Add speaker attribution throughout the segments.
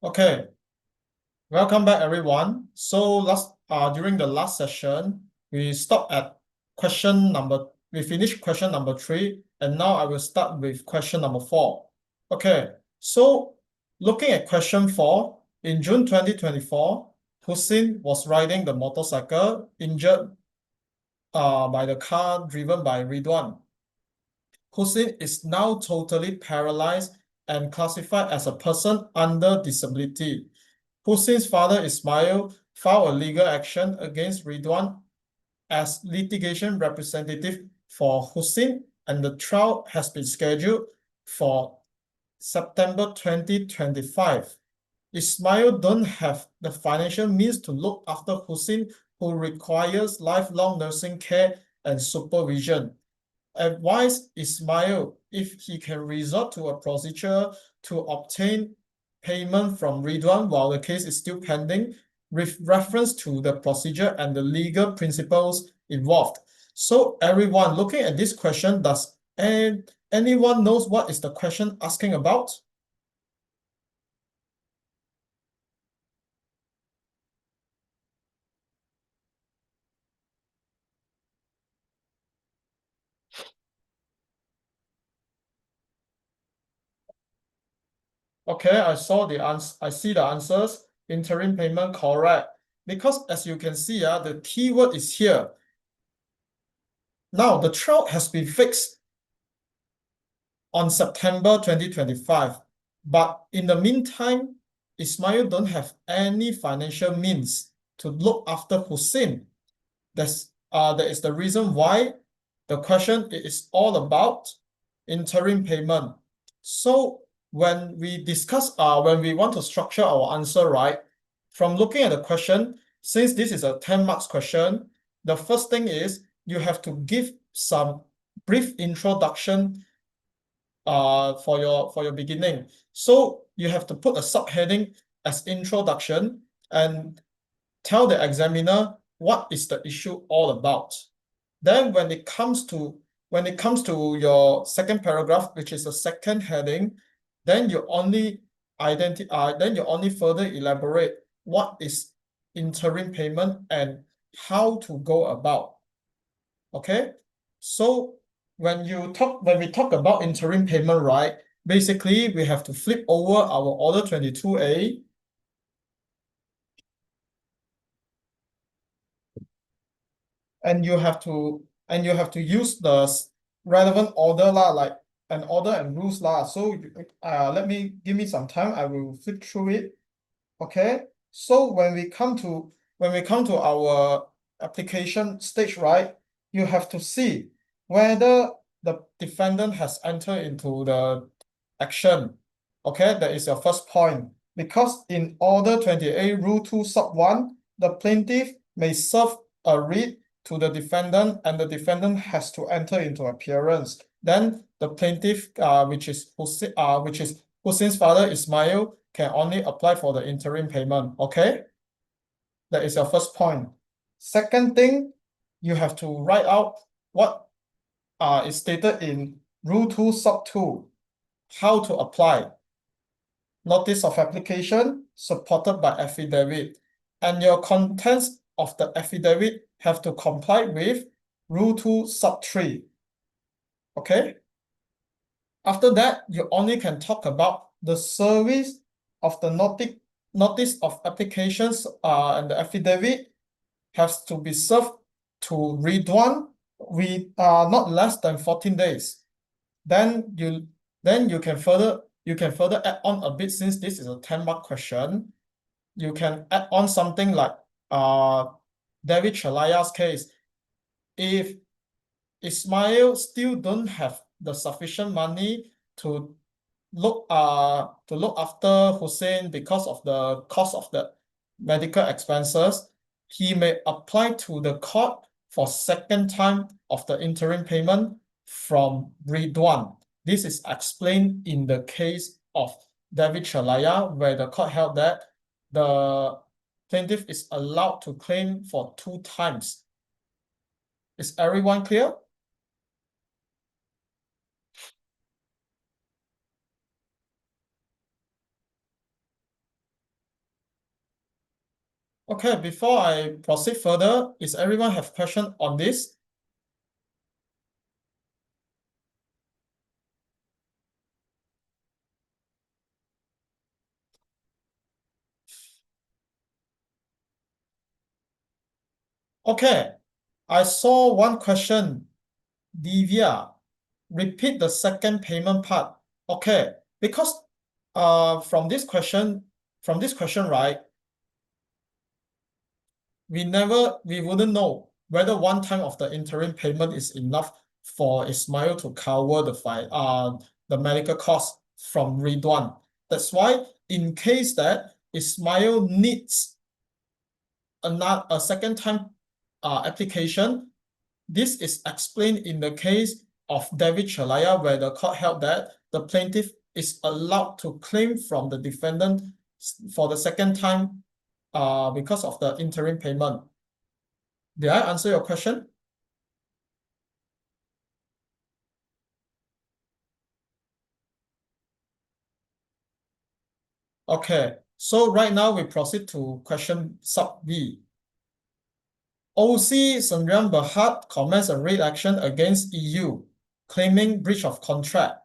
Speaker 1: Okay, welcome back everyone. So during the last session, we stopped at we finished question number 3, and now I will start with question number 4. Okay, so looking at question 4, in June 2024, Hussein was riding the motorcycle injured by the car driven by Ridwan. Hussein is now totally paralyzed and classified as a person under disability. Hussein's father Ismail filed a legal action against Ridwan as litigation representative for Hussein, and the trial has been scheduled for September 2025. Ismail don't have the financial means to look after Hussein, who requires lifelong nursing care and supervision. Advise Ismail if he can resort to a procedure to obtain payment from Ridwan while the case is still pending, with reference to the procedure and the legal principles involved. So everyone looking at this question, does anyone knows what is the question asking about? Okay, I see the answers. Interim payment, correct. Because as you can see, the keyword is here. Now the trial has been fixed on September 2025. But in the meantime, Ismail don't have any financial means to look after Hussein. That is the reason why the question is all about interim payment. So when we when we want to structure our answer, right, from looking at the question, since this is a 10 marks question, the first thing is you have to give some brief introduction for your beginning. So you have to put a subheading as introduction and tell the examiner what is the issue all about. Then when it comes to your second paragraph, which is the second heading, then you only further elaborate what is interim payment and how to go about. Okay, so when we talk about interim payment, right, basically we have to flip over our order 22A, and you have to use the relevant order lah, like an order and rules lah. So give me some time, I will flip through it. Okay, so when we come to our application stage, right, you have to see whether the defendant has entered into the action. Okay, that is your first point. Because in order 28 rule 2 sub 1, the plaintiff may serve a writ to the defendant and the defendant has to enter into appearance. Then the plaintiff, which is Hussein's father Ismail, can only apply for the interim payment. Okay, that is your first point. Second thing, you have to write out what is stated in rule 2 sub 2, how to apply. Notice of application supported by affidavit, and your contents of the affidavit have to comply with rule 2 sub 3. Okay, after that you only can talk about the service of the notice of applications, and the affidavit has to be served to Ridwan with not less than 14 days. Then you can further add on a bit, since this is a 10-mark question. You can add on something like David Chalaya's case. If Ismail still don't have the sufficient money to look after Hussein because of the cost of the medical expenses, he may apply to the court for second time of the interim payment from Ridwan. This is explained in the case of David Chalaya, where the court held that the plaintiff is allowed to claim for 2 times. Is everyone clear? Okay, before I proceed further, is everyone have question on this? Okay, I saw one question. Divya, repeat the second payment part. Okay, because from this question, right, we wouldn't know whether one time of the interim payment is enough for Ismail to cover the medical cost from Ridwan. That's why in case that Ismail needs a second time application, this is explained in the case of David Chalaya, where the court held that the plaintiff is allowed to claim from the defendant for the second time because of the interim payment. Did I answer your question? Okay, so right now we proceed to question sub B. OC Sendirian Berhad commenced a raid action against EU, claiming breach of contract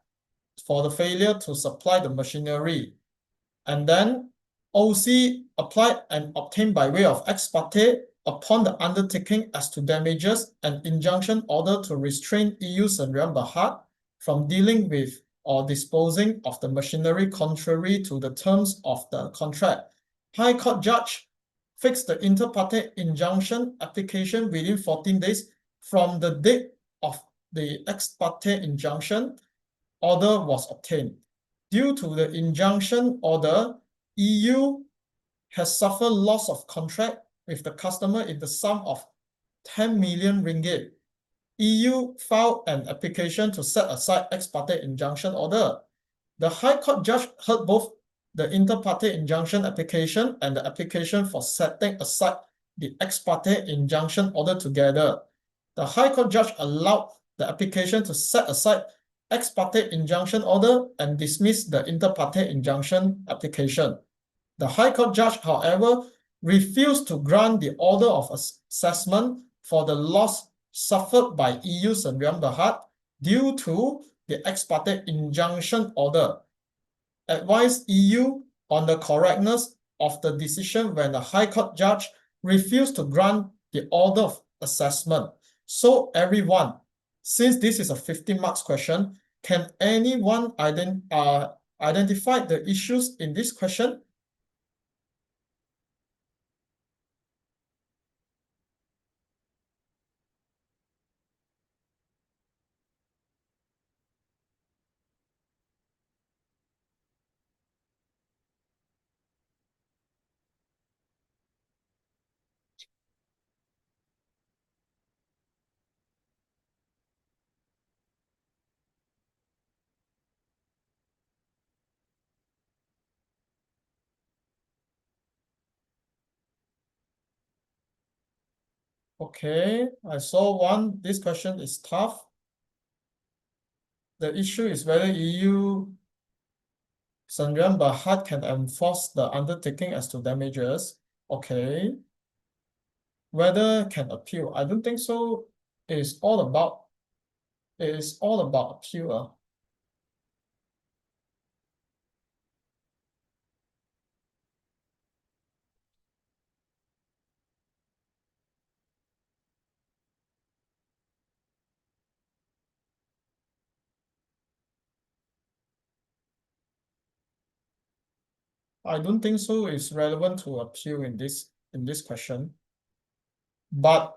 Speaker 1: for the failure to supply the machinery. And then OC applied and obtained by way of ex parte upon the undertaking as to damages an injunction order to restrain EU Sendirian Berhad from dealing with or disposing of the machinery contrary to the terms of the contract. High Court judge fixed the inter parte injunction application within 14 days from the date of the ex parte injunction order was obtained. Due to the injunction order, EU has suffered loss of contract with the customer in the sum of 10 million ringgit. EU filed an application to set aside ex parte injunction order. The High Court judge heard both the inter parte injunction application and the application for setting aside the ex parte injunction order together. The High Court judge allowed the application to set aside ex parte injunction order and dismiss the inter parte injunction application. The High Court judge, however, refused to grant the order of assessment for the loss suffered by EU Sendirian Berhad due to the ex parte injunction order. Advised EU on the correctness of the decision when the High Court judge refused to grant the order of assessment. So everyone, since this is a 15 marks question, can anyone identify the issues in this question? Okay, I saw one. This question is tough. The issue is whether EU Sendirian Berhad can enforce the undertaking as to damages. Okay. Whether can appeal. I don't think so. It is all about appeal. I don't think so it's relevant to appeal in this question. But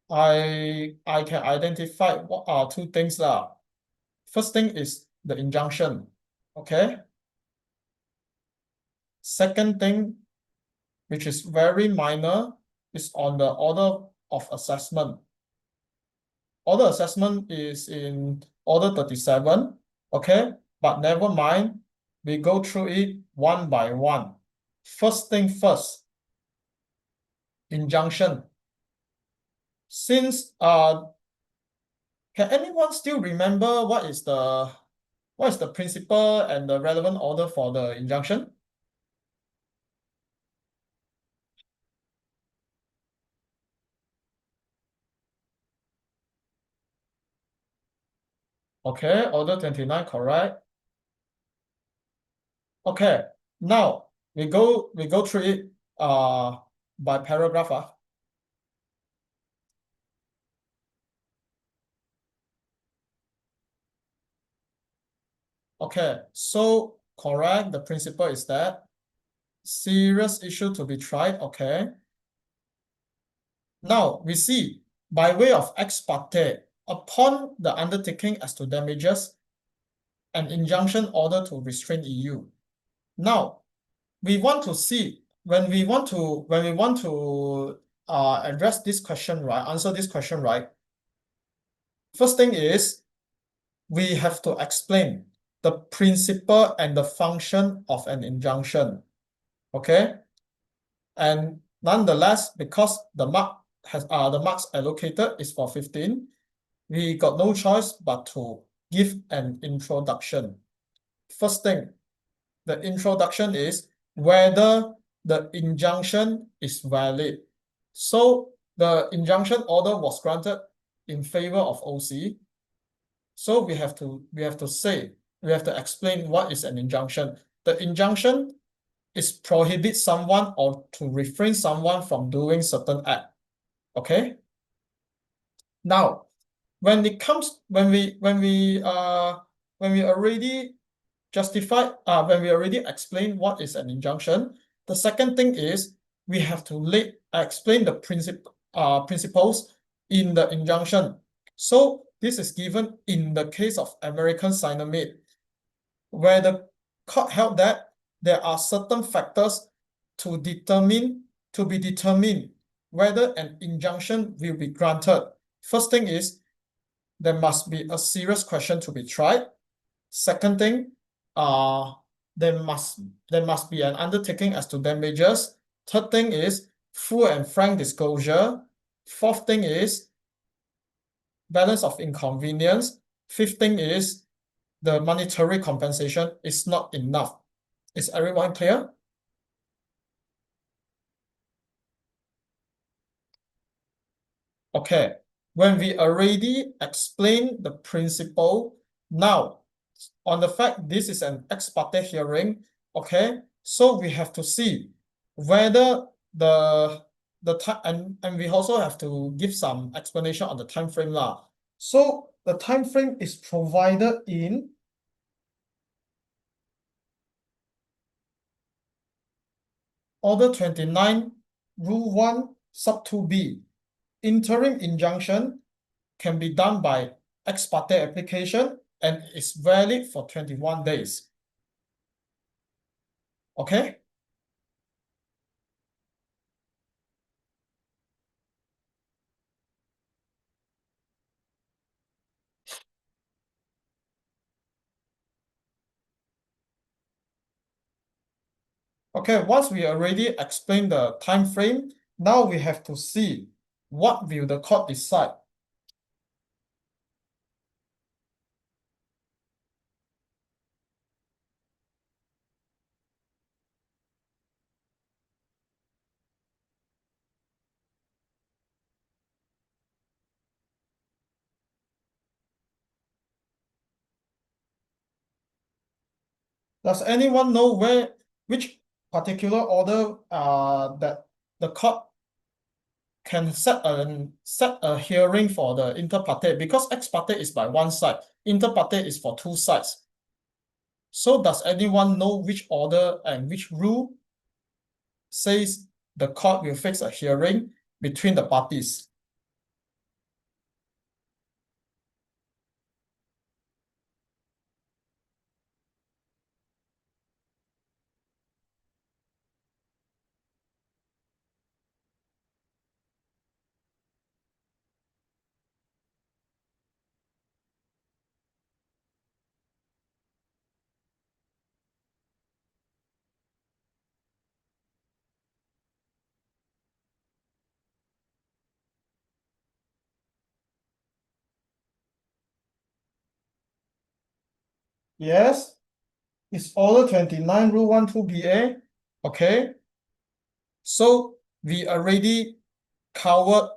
Speaker 1: I can identify what are two things lah. First thing is the injunction. Okay. Second thing, which is very minor, is on the order of assessment. Order assessment is in order 37. Okay, but never mind. We go through it one by one. First thing first, injunction. Since can anyone still remember what is the principle and the relevant order for the injunction? Okay, order 29, correct. Okay, now we go through it by paragraph. Okay, so correct, the principle is that serious issue to be tried. Okay. Now we see by way of ex parte, upon the undertaking as to damages, an injunction order to restrain EU. Now we want to see when we want to address this question, right, answer this question, right? First thing is we have to explain the principle and the function of an injunction. Okay, and nonetheless, because the marks allocated is for 15, we got no choice but to give an introduction. First thing, the introduction is whether the injunction is valid. So the injunction order was granted in favor of OC. So we have to explain what is an injunction. The injunction is prohibit someone or to refrain someone from doing certain act. Okay. Now, when it comes when we already when we already explain what is an injunction, the second thing is we have to explain the principles in the injunction. So this is given in the case of American Cyanamid, where the court held that there are certain factors to be determined whether an injunction will be granted. First thing is there must be a serious question to be tried. Second thing, there must be an undertaking as to damages. Third thing is full and frank disclosure. Fourth thing is balance of inconvenience. Fifth thing is the monetary compensation is not enough. Is everyone clear? Okay, when we already explained the principle, now on the fact this is an ex parte hearing, okay, so we have to see whether the time, and we also have to give some explanation on the time frame lah. So the time frame is provided in Order 29, Rule 1, Sub 2B. Interim injunction can be done by ex parte application and is valid for 21 days. Okay? Okay, once we already explained the time frame, now we have to see what will the court decide. Does anyone know which particular order that the court can set a hearing for the inter parte? Because ex parte is by one side, inter parte is for two sides. So does anyone know which order and which rule says the court will fix a hearing between the parties? Yes, it's Order 29, Rule 1, 2BA. Okay. So we already covered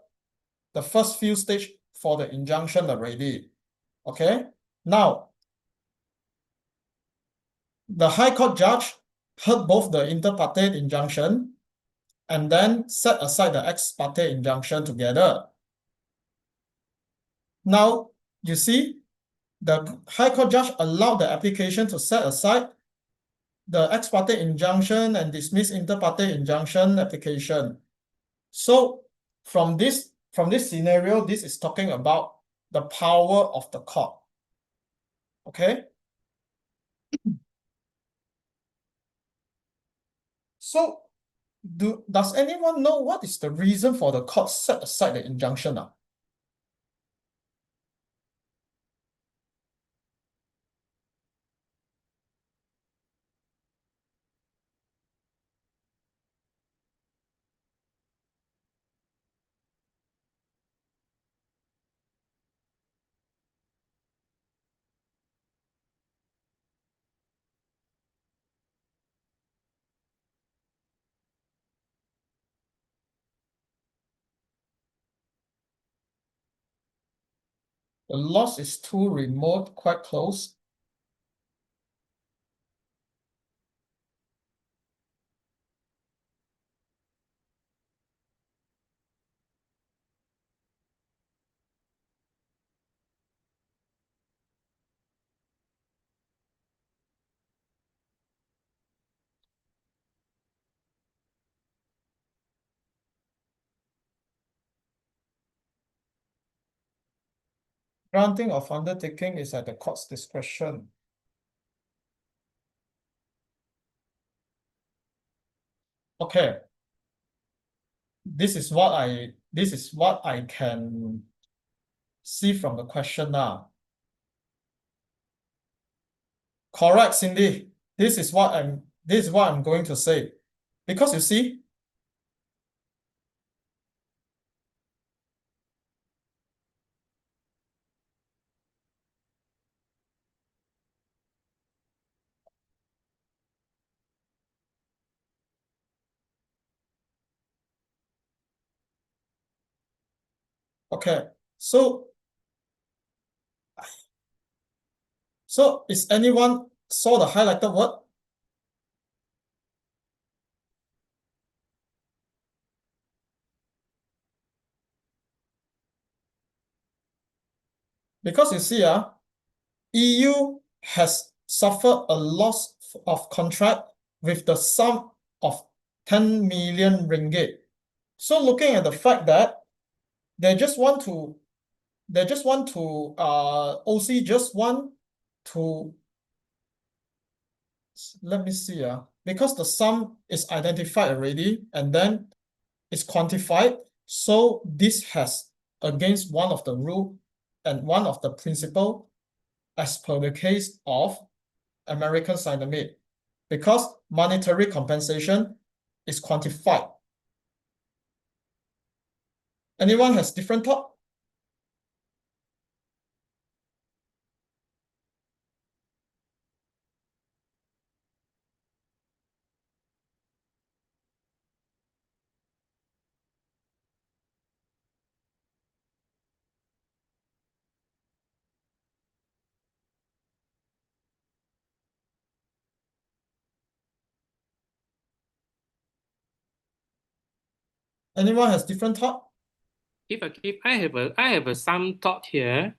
Speaker 1: the first few stage for the injunction already. Okay. Now, the High Court judge heard both the inter partes injunction and then set aside the ex parte injunction together. Now, you see, the High Court judge allowed the application to set aside the ex parte injunction and dismiss inter partes injunction application. So from this scenario, this is talking about the power of the court. Okay. So does anyone know what is the reason for the court set aside the injunction now? The loss is too remote, quite close. Granting of undertaking is at the court's discretion. Okay. This is what I can see from the question now. Correct, Cindy. This is what I'm going to say. Because you see, okay, so is anyone saw the highlighted word? Because you see, EU has suffered a loss of contract with the sum of 10 million ringgit. So looking at the fact that they just want to OC just want to, let me see, because the sum is identified already and then it's quantified. So this has against one of the rule and one of the principle as per the case of American Cyanamide, because monetary compensation is quantified. Anyone has different thought? Anyone has different thought?
Speaker 2: If I have some thought here,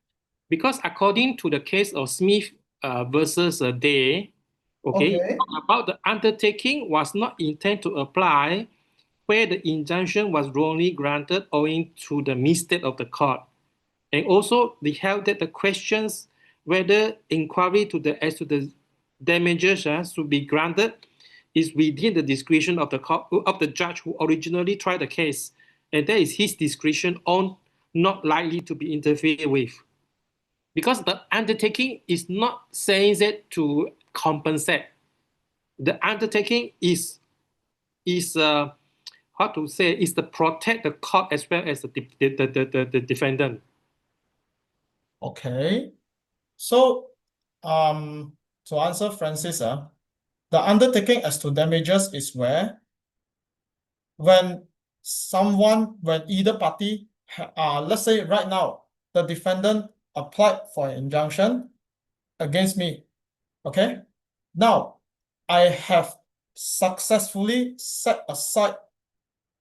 Speaker 2: because according to the case of Smith versus Day, okay, about the undertaking was not intended to apply where the injunction was wrongly granted owing to the mistake of the court. And also they held that the questions whether inquiry as to the damages should be granted is within the discretion of the court, of the judge who originally tried the case, and that is his discretion on not likely to be interfered with. Because the undertaking is not saying that to compensate. The undertaking is how to say, is to protect the court as well as the defendant.
Speaker 1: Okay. So to answer Francis, the undertaking as to damages is where when either party let's say right now the defendant applied for an injunction against me. Okay. Now, I have successfully set aside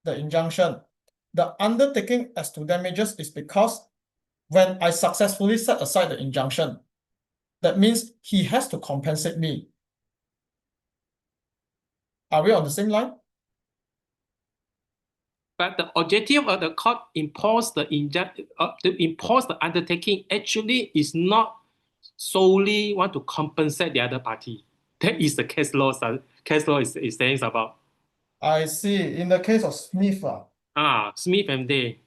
Speaker 1: the injunction. The undertaking as to damages is because when I successfully set aside the injunction, that means he has to compensate me. Are we on the same line?
Speaker 2: But the objective of the court to impose the undertaking actually is not solely want to compensate the other party. That is the case law is saying about.
Speaker 1: I see. In the case of Smith,
Speaker 2: Smith and Day.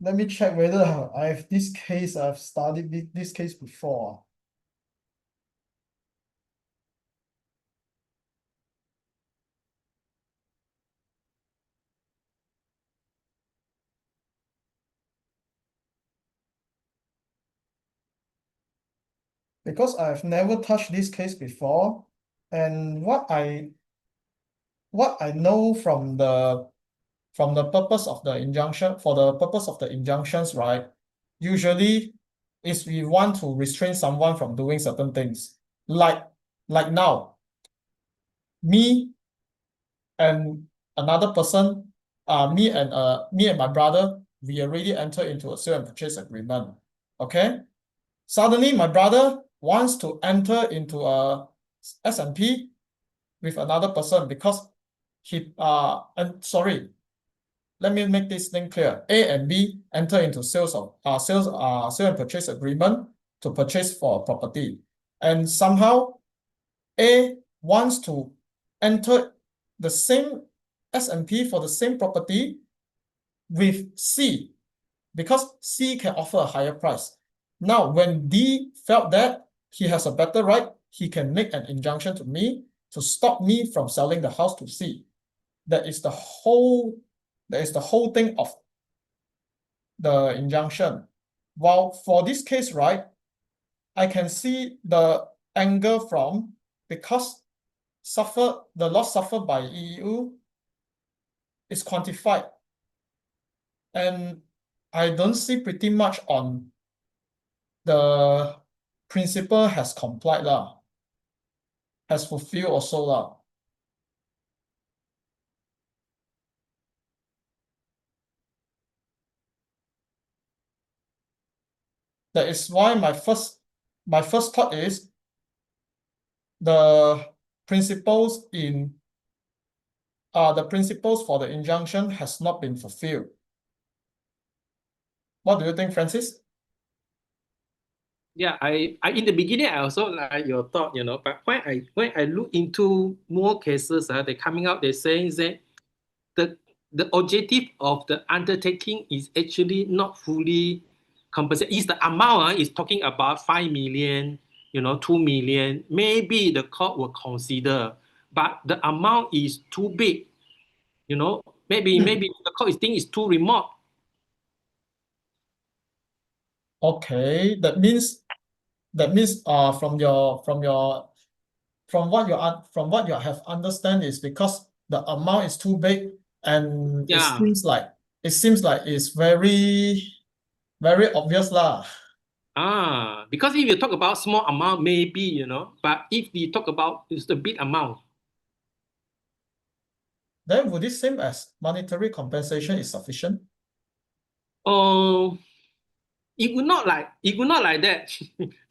Speaker 1: let me check whether I've this case, I've studied this case before. Because I've never touched this case before, and what I know from the purpose of the injunction, for the purpose of the injunctions, right? Usually is we want to restrain someone from doing certain things. Like now, me and another person, me and my brother, we already entered into a sale and purchase agreement. Okay. Suddenly, my brother wants to enter into a S&P with another person because and sorry, let me make this thing clear. A and B enter into sale and purchase agreement to purchase for a property, and somehow A wants to enter the same S&P for the same property with C because C can offer a higher price. Now, when D felt that he has a better right, he can make an injunction to me to stop me from selling the house to C. That is the whole thing of the injunction. While for this case, right, I can see the angle from because the loss suffered by EU is quantified, and I don't see pretty much on the principal has complied lah, has fulfilled also lah. That is why my first thought is the principles for the injunction has not been fulfilled. What do you think, Francis?
Speaker 2: Yeah, I in the beginning I also like your thought, but when I look into more cases, they're coming out, they're saying that the objective of the undertaking is actually not fully compensated. Is the amount is talking about 5 million, 2 million, maybe the court will consider, but the amount is too big, maybe the court is think it's too remote.
Speaker 1: Okay, that means from what you have understand is because the amount is too big, and it
Speaker 2: Yeah.
Speaker 1: seems like it's very very obvious lah.
Speaker 2: Because if you talk about small amount, maybe, but if we talk about it's the big amount.
Speaker 1: Then would it seem as monetary compensation is sufficient?
Speaker 2: Oh, it would not like that.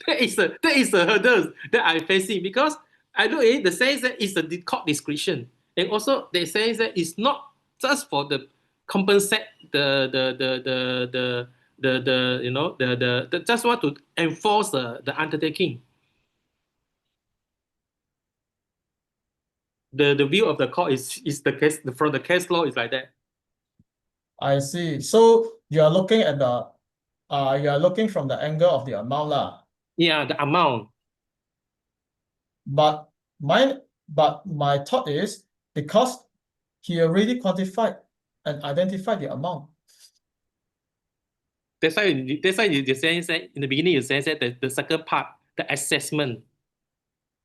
Speaker 2: that is the hurdle that I'm facing because I look at it, the sense that it's the court discretion, and also they say that it's not just for the compensate the just want to enforce the undertaking. The view of the court is the case from the case law is like that.
Speaker 1: I see. So you are looking at you are looking from the angle of the amount lah.
Speaker 2: Yeah, the amount.
Speaker 1: But my thought is because he already quantified and identified the amount.
Speaker 2: That's why you're saying that in the beginning you said that the second part, the assessment.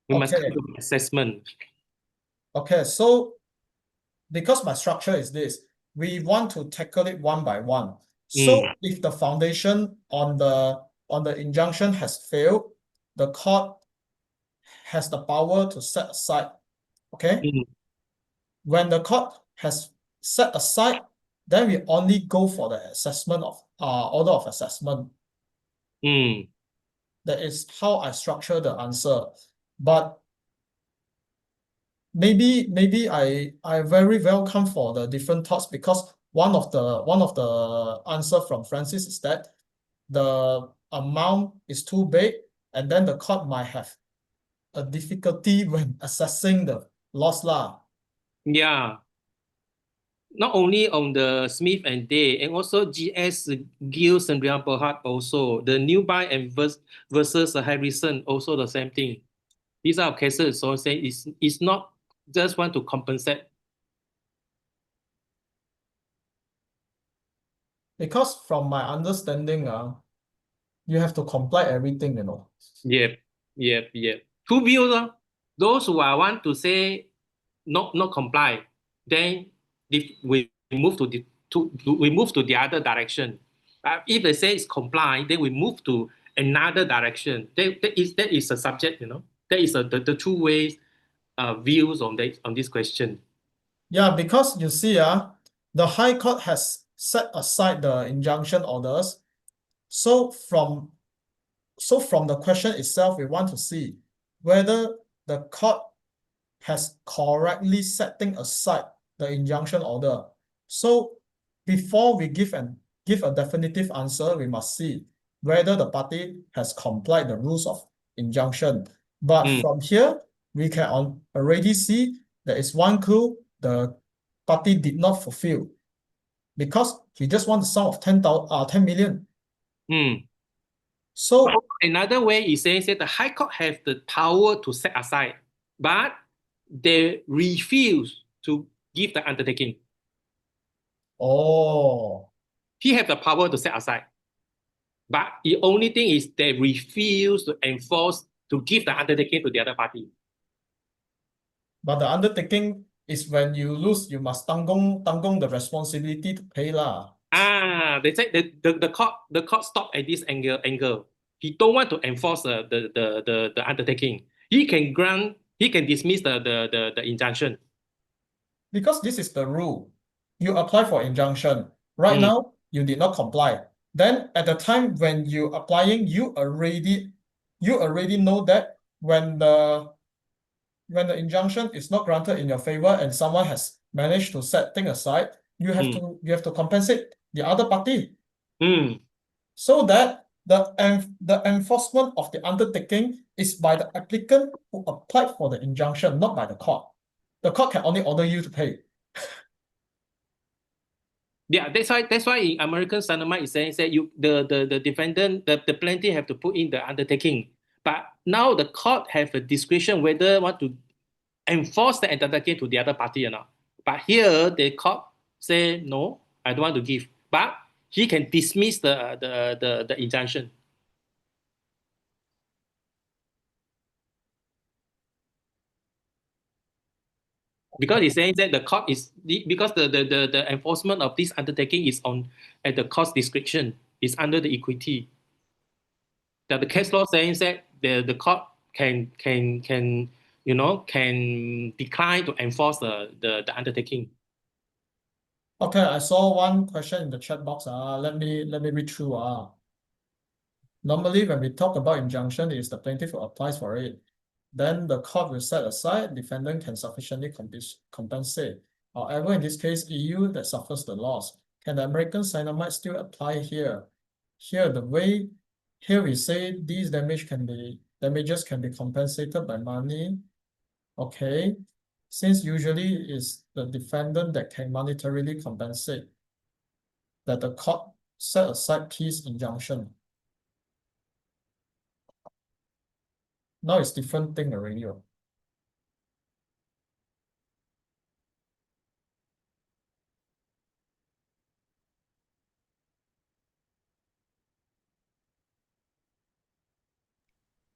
Speaker 2: We must come
Speaker 1: Okay.
Speaker 2: to assessment.
Speaker 1: Okay, so because my structure is this, we want to tackle it one by one. So
Speaker 2: Mm,
Speaker 1: if the foundation on the injunction has failed, the court has the power to set aside. Okay?
Speaker 2: mm,
Speaker 1: When the court has set aside, then we only go for the assessment of order of assessment.
Speaker 2: mm.
Speaker 1: That is how I structure the answer. But maybe I very welcome for the different thoughts, because one of the answer from Francis is that the amount is too big, and then the court might have a difficulty when assessing the loss lah.
Speaker 2: Yeah. Not only on the Smith and Day, and also GS Gills and Berhad also. The Newby and versus Harrison also the same thing. These are cases, so say it's not just want to compensate.
Speaker 1: Because from my understanding, you have to comply everything, you know.
Speaker 2: Yep, yep. Two views. Those who are want to say not comply, then if we move to we move to the other direction. If they say it's comply, then we move to another direction. That is a subject, you know. That is the two ways views on this question.
Speaker 1: Yeah, because you see, the High Court has set aside the injunction orders. So from the question itself, we want to see whether the court has correctly setting aside the injunction order. So before we give a definitive answer, we must see whether the party has complied the rules of injunction. But
Speaker 2: Mm,
Speaker 1: from here, we can already see there is one clue the party did not fulfill, because he just want the sum of 10 million.
Speaker 2: mm.
Speaker 1: So,
Speaker 2: Another way is saying that the High Court have the power to set aside, but they refuse to give the undertaking.
Speaker 1: oh,
Speaker 2: He have the power to set aside, but the only thing is they refuse to enforce to give the undertaking to the other party.
Speaker 1: but the undertaking is when you lose, you must tanggung the responsibility to pay lah.
Speaker 2: They say the court stop at this angle. He don't want to enforce the undertaking. He can dismiss the injunction.
Speaker 1: Because this is the rule. You apply for injunction. Right
Speaker 2: Mm,
Speaker 1: now, you did not comply. Then at the time when you applying, you already know that when the injunction is not granted in your favor and someone has managed to set things aside,
Speaker 2: mm,
Speaker 1: you have to compensate the other party,
Speaker 2: mm.
Speaker 1: so that the enforcement of the undertaking is by the applicant who applied for the injunction, not by the court. The court can only order you to pay.
Speaker 2: Yeah, that's why in American settlement is saying that the defendant the plaintiff have to put in the undertaking. But now the court have a discretion whether want to enforce the undertaking to the other party or not. But here the court say no, I don't want to give. But he can dismiss the injunction. Because he's saying that the court is because the enforcement of this undertaking is on at the court's discretion, is under the equity. That the case law saying that the court can can decline to enforce the undertaking.
Speaker 1: Okay, I saw one question in the chat box. Let me read through. Normally, when we talk about injunction, it's the plaintiff who applies for it. Then the court will set aside, defendant can sufficiently compensate. However, in this case, EU that suffers the loss. Can the American Dynamite still apply here? Here we say these damages can be compensated by money. Okay, since usually it's the defendant that can monetarily compensate, that the court set aside peace injunction. Now it's different thing already.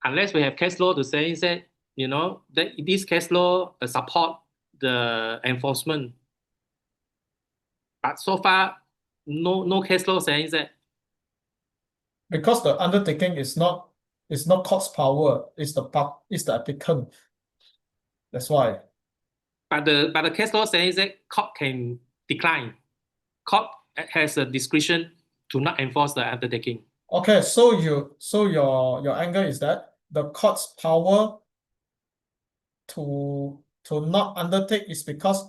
Speaker 2: Unless we have case law to say that that this case law support the enforcement. But so far, no case law saying that.
Speaker 1: Because the undertaking is not court's power, it's the applicant. That's why.
Speaker 2: But the case law says that court can decline. Court has a discretion to not enforce the undertaking.
Speaker 1: Okay, so your angle is that the court's power to not undertake is because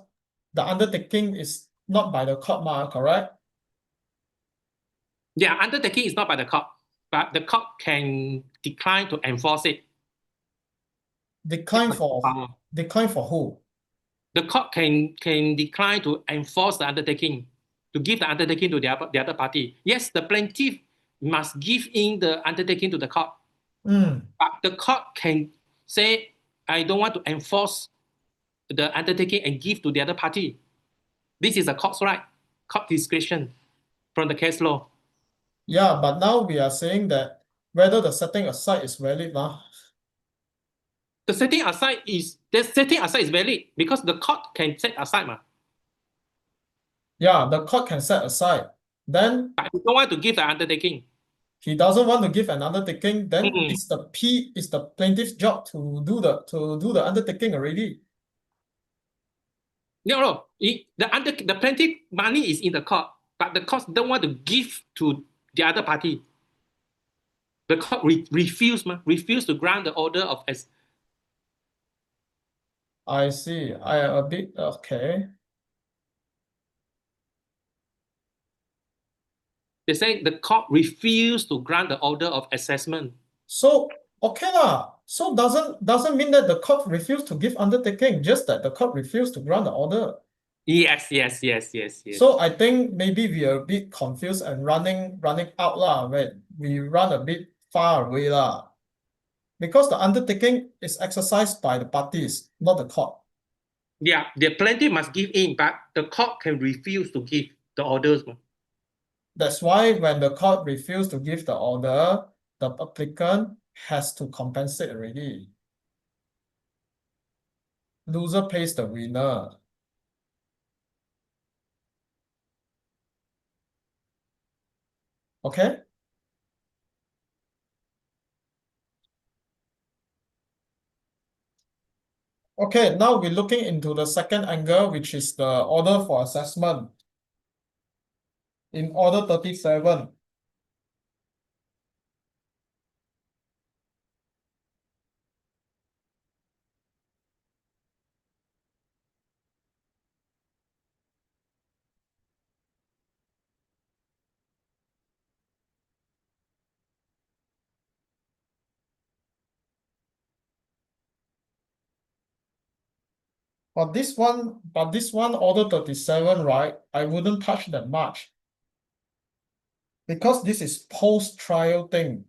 Speaker 1: the undertaking is not by the court, correct?
Speaker 2: Yeah, undertaking is not by the court, but the court can decline to enforce it.
Speaker 1: Decline
Speaker 2: That's the
Speaker 1: for
Speaker 2: power.
Speaker 1: decline for who?
Speaker 2: The court can decline to enforce the undertaking, to give the undertaking to the other party. Yes, the plaintiff must give in the undertaking to the court, but the court can say, I don't want to enforce the undertaking and give to the other party. This is a court's right, court discretion from the case law.
Speaker 1: Yeah, but now we are saying that whether the setting aside is valid,
Speaker 2: The setting aside is valid because the court can set aside,
Speaker 1: yeah, the court can set aside. Then
Speaker 2: but you don't want to give the undertaking.
Speaker 1: he doesn't want to give an undertaking, then
Speaker 2: Mm.
Speaker 1: it's the plaintiff's job to do the undertaking already.
Speaker 2: No. The plaintiff money is in the court, but the court don't want to give to the other party. The court refuse to grant the order of as.
Speaker 1: I see. I a bit okay.
Speaker 2: They say the court refused to grant the order of assessment.
Speaker 1: So okay lah. So doesn't mean that the court refused to give undertaking, just that the court refused to grant the order.
Speaker 2: Yes.
Speaker 1: So I think maybe we are a bit confused and running out lah when we run a bit far away lah. Because the undertaking is exercised by the parties, not the court.
Speaker 2: Yeah, the plaintiff must give in, but the court can refuse to give the orders.
Speaker 1: That's why when the court refused to give the order, the applicant has to compensate already. Loser pays the winner. Okay? Okay, now we're looking into the second angle, which is the order for assessment. In order 37. But this one, order 37, right? I wouldn't touch that much. Because this is post-trial thing.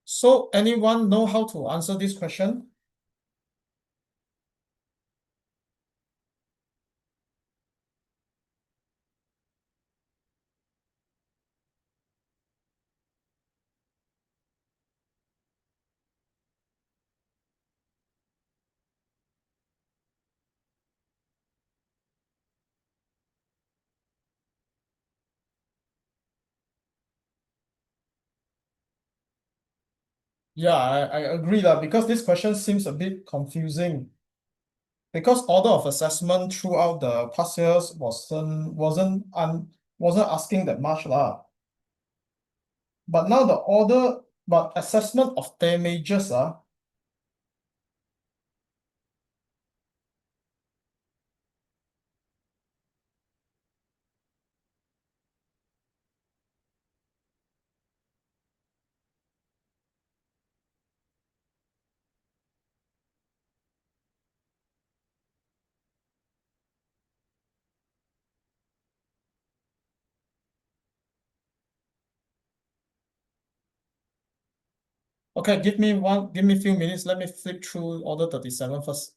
Speaker 1: So anyone know how to answer this question? Yeah, I agree that because this question seems a bit confusing. Because order of assessment throughout the past years wasn't asking that much lah. But now but assessment of damages okay, give me a few minutes. Let me flip through order 37 first.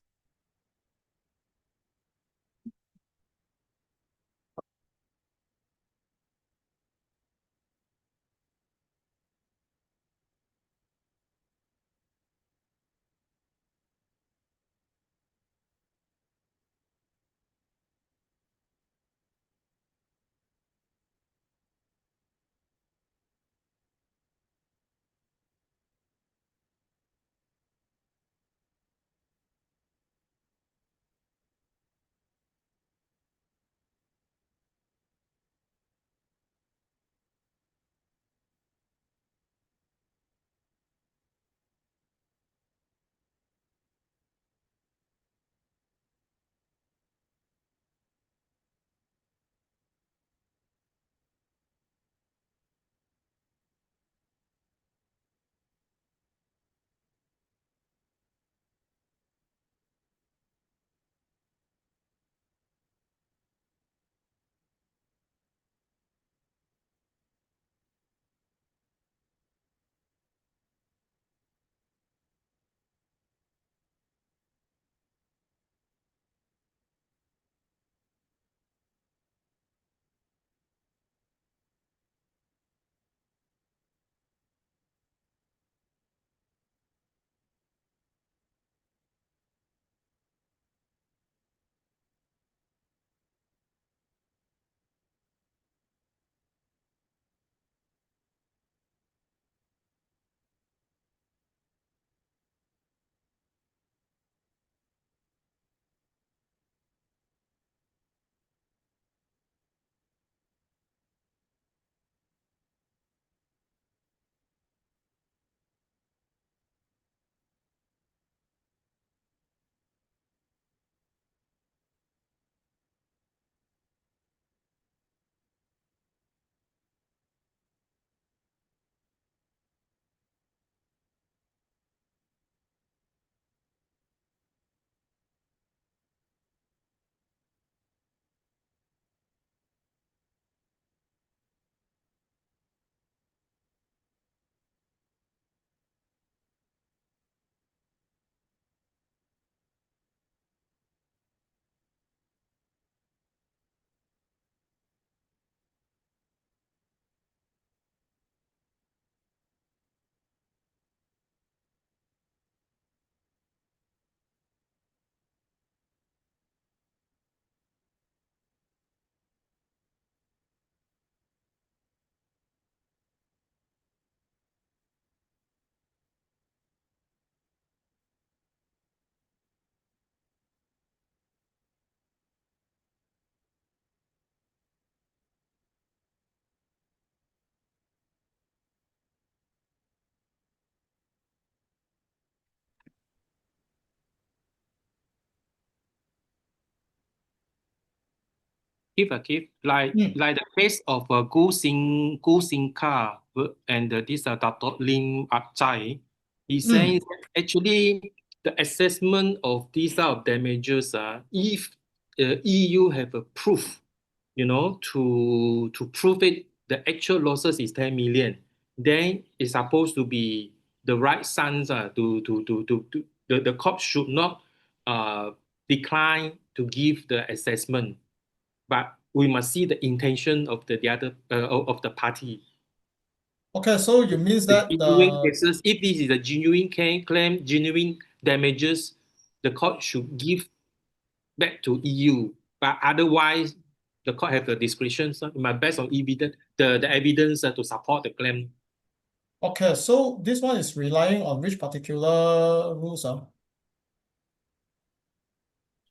Speaker 2: Keith, like
Speaker 1: Hmm.
Speaker 2: the case of Gu Xing Ka and this Dato Lim Chai, he
Speaker 1: Hmm.
Speaker 2: says actually the assessment of these type of damages, if the EU have a proof, to prove it, the actual losses is 10 million, then it's supposed to be the right sums, to the court should not uh, decline to give the assessment, but we must see the intention of the other of the party.
Speaker 1: Okay, so you means
Speaker 2: The
Speaker 1: that
Speaker 2: genuine
Speaker 1: the
Speaker 2: cases, if this is a genuine claim, genuine damages, the court should give back to EU. But otherwise, the court have the discretion, so it must based on evidence, the evidence to support the claim.
Speaker 1: okay, so this one is relying on which particular rules?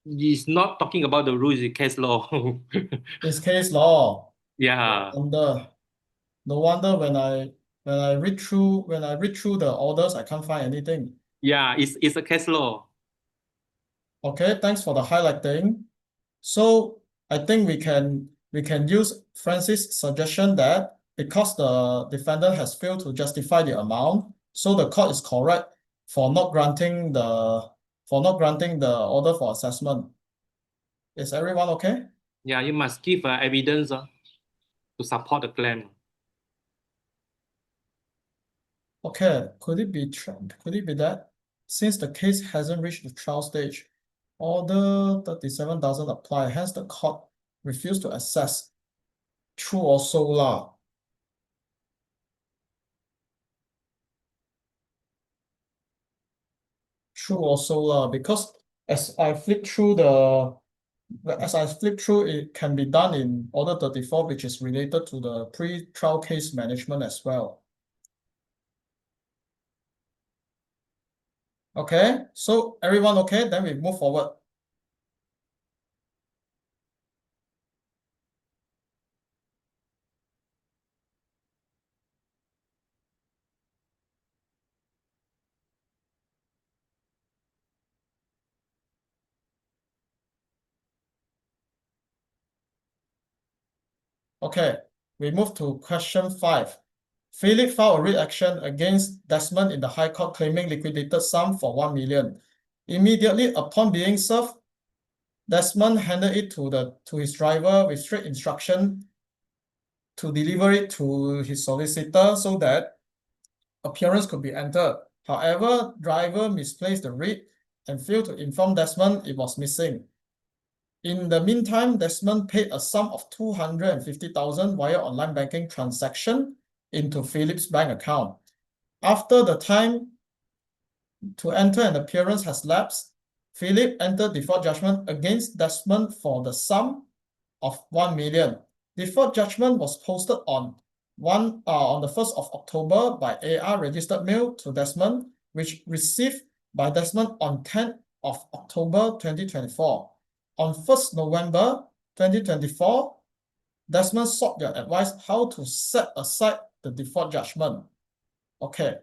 Speaker 2: It's not talking about the rules, it's case law.
Speaker 1: It's case law. No
Speaker 2: Yeah,
Speaker 1: wonder. No wonder when I read through the orders, I can't find anything.
Speaker 2: yeah, it's a case law.
Speaker 1: Okay, thanks for the highlighting. So I think we can use Francis' suggestion that because the defendant has failed to justify the amount, so the court is correct for not granting the order for assessment. Is everyone okay?
Speaker 2: Yeah, you must give evidence to support the claim.
Speaker 1: Okay, could it be that since the case hasn't reached the trial stage, Order 37 doesn't apply, hence the court refused to assess. True or so lah? True or so lah? Because as I flip through, it can be done in Order 34, which is related to the pre-trial case management as well. Okay, so everyone okay? Then we move forward. Okay, we move to question 5. Philip filed a writ action against Desmond in the High Court claiming liquidated sum for 1 million. Immediately upon being served, Desmond handed it to his driver with strict instruction to deliver it to his solicitor so that appearance could be entered. However, driver misplaced the writ and failed to inform Desmond it was missing. In the meantime, Desmond paid a sum of 250,000 via online banking transaction into Philip's bank account. After the time to enter an appearance has lapsed, Philip entered default judgment against Desmond for the sum of 1 million. Default judgment was posted on the 1st of October by AR registered mail to Desmond, which received by Desmond on 10th of October 2024. On 1st November 2024, Desmond sought your advice how to set aside the default judgment. Okay,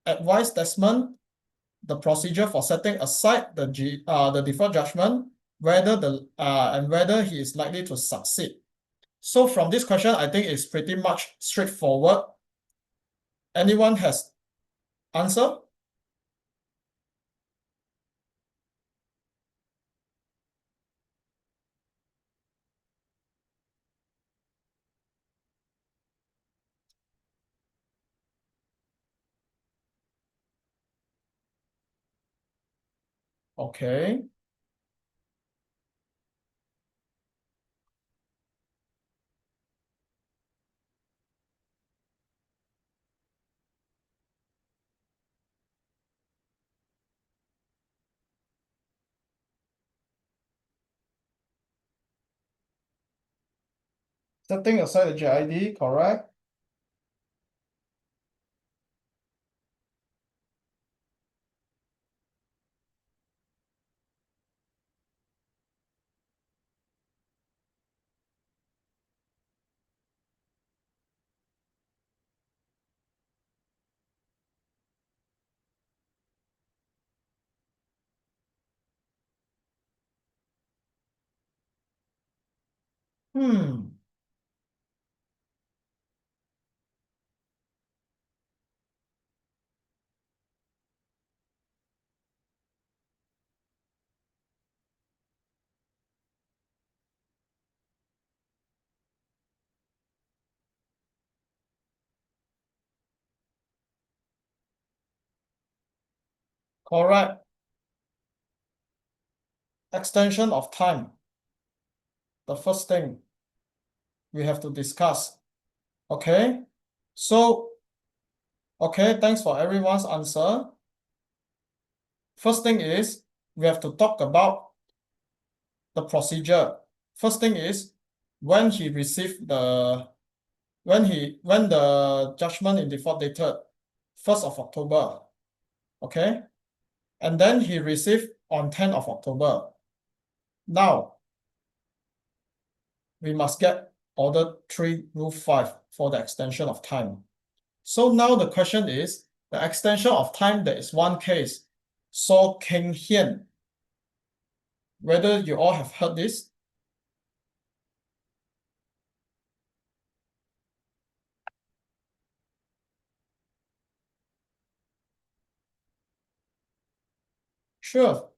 Speaker 1: advise Desmond the procedure for setting aside the default judgment, whether he is likely to succeed. So from this question, I think it's pretty much straightforward. Anyone has answer? Okay. Setting aside the JID, correct? Hmm. Correct. Extension of time. The first thing we have to discuss. Okay. So, okay, thanks for everyone's answer. First thing is we have to talk about the procedure. First thing is when he received the when the judgment in default dated 1st of October. Okay. And then he received on 10th of October. Now we must get order 3 rule 5 for the extension of time. So now the question is the extension of time, there is one case, So Keng Hian. Whether you all have heard this? Sure.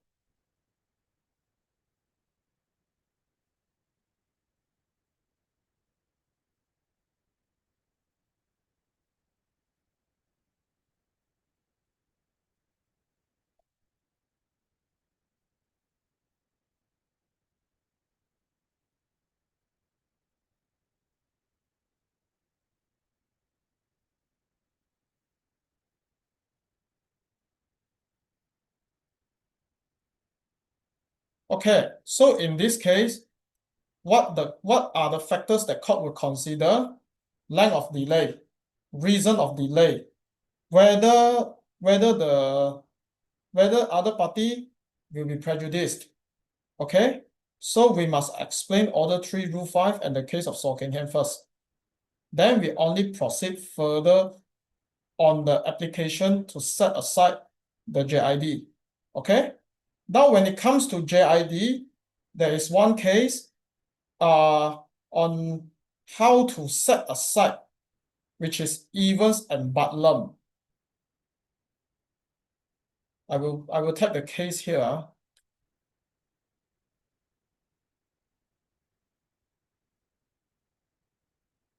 Speaker 1: Okay, so in this case, what are the factors that court will consider? Length of delay, reason of delay, whether whether the whether other party will be prejudiced. Okay, so we must explain order 3 rule 5 and the case of So Keng Hian first. Then we only proceed further on the application to set aside the JID. Okay, now when it comes to JID, there is one case on how to set aside, which is Evans and Butlam. I will take the case here.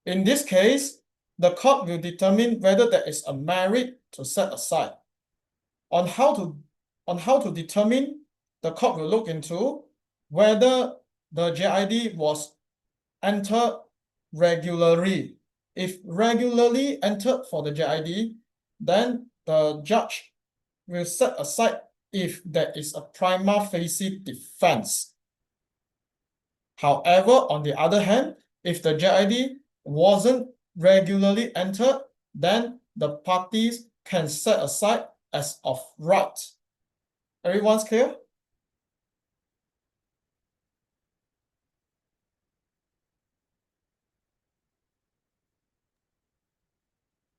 Speaker 1: In this case, the court will determine whether there is a merit to set aside. On how to determine, the court will look into whether the JID was entered regularly. If regularly entered for the JID, then the judge will set aside if there is a prima facie defense. However, on the other hand, if the JID wasn't regularly entered, then the parties can set aside as of right. Everyone's clear?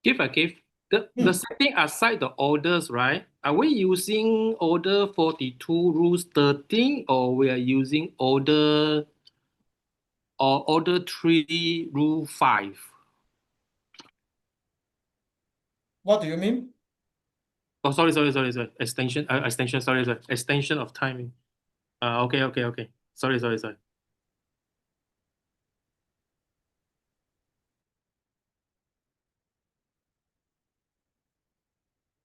Speaker 2: Give. The setting aside the orders, right? Are we using order 42 rules 13 or we are using order 3 rule 5?
Speaker 1: What do you mean?
Speaker 2: Oh, sorry. Extension, sorry. Extension of timing. Okay. Sorry.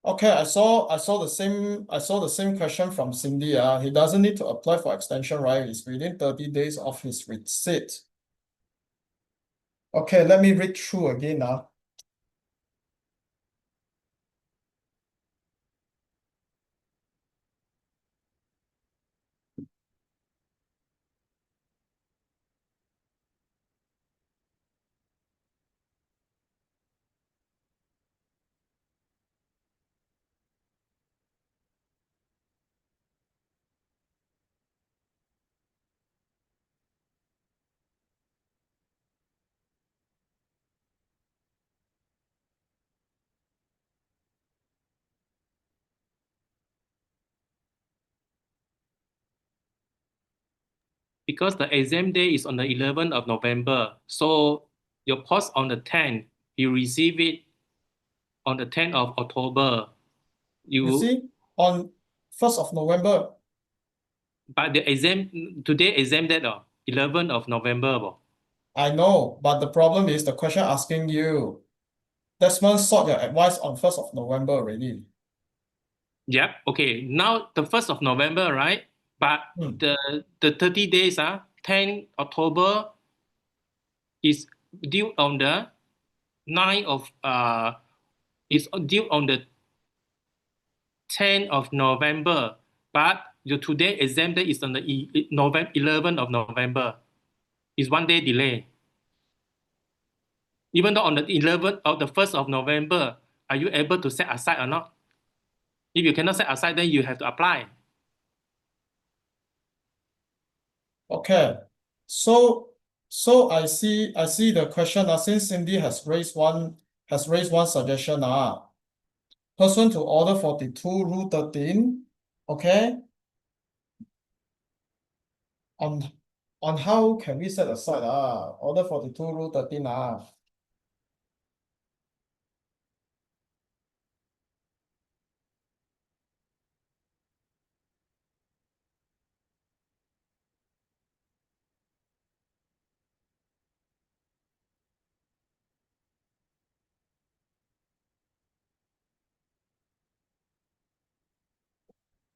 Speaker 1: Okay, I saw the same question from Cindy. He doesn't need to apply for extension, right? It's within 30 days of his receipt. Okay, let me read through again.
Speaker 2: because the exam day is on the 11th of November. So your post on the 10th, you receive it on the 10th of October.
Speaker 1: You
Speaker 2: You
Speaker 1: see, on 1st of November,
Speaker 2: but the exam today exam date 11th of November.
Speaker 1: I know, but the problem is the question asking you. Desmond sought your advice on 1st of November already.
Speaker 2: Yep. Okay. Now the 1st of November, right? But
Speaker 1: Hmm.
Speaker 2: the 30 days, 10 October is due on the 9th of is due on the 10th of November. But your today exam day is on the November 11th of November. It's 1 day delay. Even though on the 11th or the 1st of November, are you able to set aside or not? If you cannot set aside, then you have to apply.
Speaker 1: Okay. So I see the question since Cindy has raised one suggestion pursuant to order 42 rule 13, okay, on on how can we set aside order 42 rule 13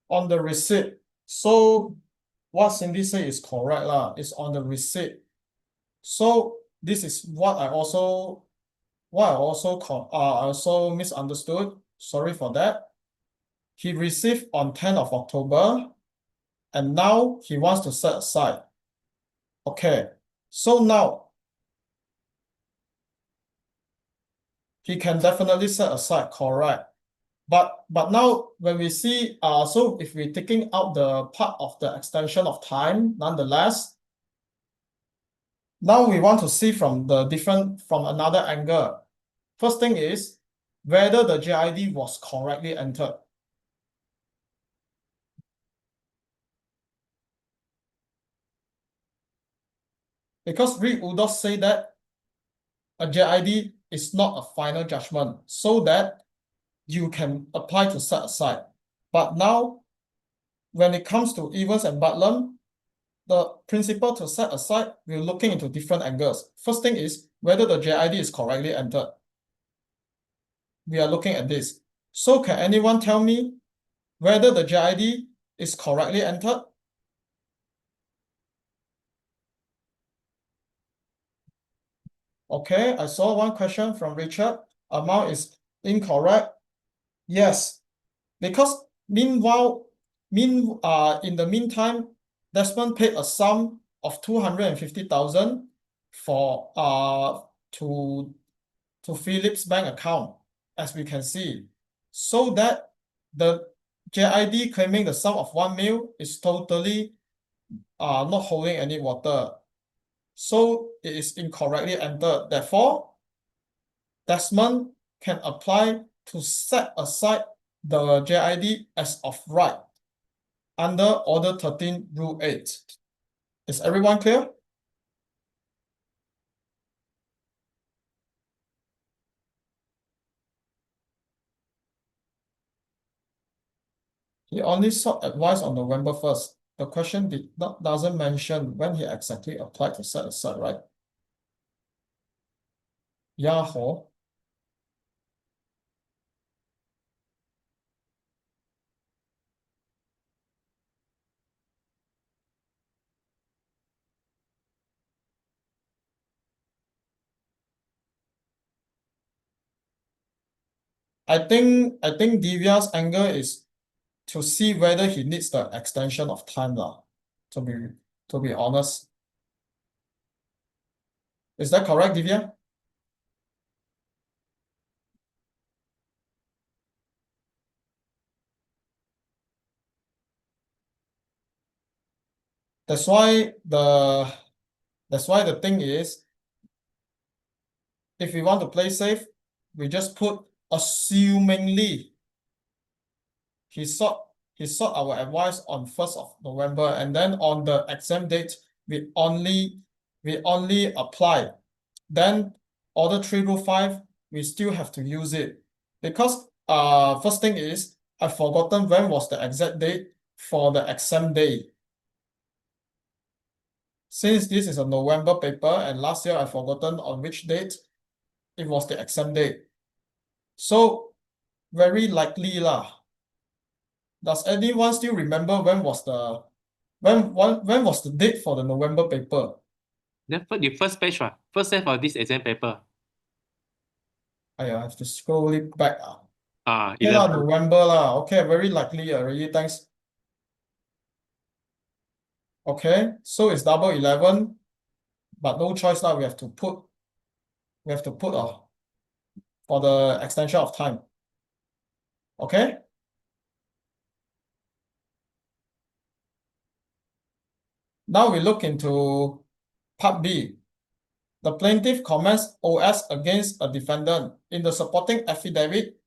Speaker 1: on the receipt. So what Cindy say is correct it's on the receipt. So this is what I also misunderstood. Sorry for that. He received on 10th of October, and now he wants to set aside. Okay, so now he can definitely set aside, correct? But now when we see so if we're taking out the part of the extension of time, nonetheless, now we want to see from another angle. First thing is whether the JID was correctly entered. Because read does say that a JID is not a final judgment, so that you can apply to set aside. But now, when it comes to Evans and Butlam, the principle to set aside, we're looking into different angles. First thing is whether the JID is correctly entered. We are looking at this. So can anyone tell me whether the JID is correctly entered? Okay, I saw one question from Richard. Amount is incorrect. Yes, because in the meantime, Desmond paid a sum of 250,000 for to Philip's bank account, as we can see, so that the JID claiming the sum of 1 mil is totally not holding any water. So it is incorrectly entered. Therefore, Desmond can apply to set aside the JID as of right under Order 13, Rule 8. Is everyone clear? He only sought advice on November 1st. The question doesn't mention when he exactly applied to set aside, right? Yeah, ho. I think Divya's angle is to see whether he needs the extension of time to be to be honest. Is that correct, Divya? That's why the thing is, if we want to play safe, we just put assumingly he sought our advice on 1st of November, and then on the exam date, we only apply. Then order 3 rule 5, we still have to use it. Because first thing is I've forgotten when was the exact date for the exam day. Since this is a November paper and last year I've forgotten on which date it was the exam date. So very likely lah. Does anyone still remember when was the date for the November paper?
Speaker 2: The first page, first set for this exam paper.
Speaker 1: I have to scroll it back. Okay
Speaker 2: 11.
Speaker 1: November lah. Okay, very likely already. Thanks. Okay, so it's double 11, but no choice now. We have to put for the extension of time. Okay. Now we look into part B. The plaintiff comments OS against a defendant in the supporting affidavit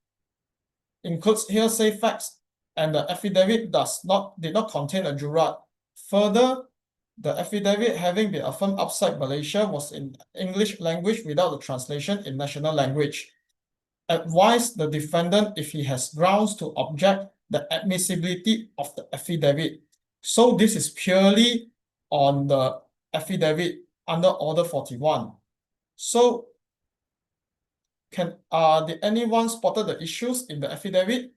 Speaker 1: includes hearsay facts, and the affidavit did not contain a jurat. Further, the affidavit having been affirmed outside Malaysia was in English language without the translation in national language. Advise the defendant if he has grounds to object the admissibility of the affidavit. So this is purely on the affidavit under Order 41. So did anyone spotted the issues in the affidavit?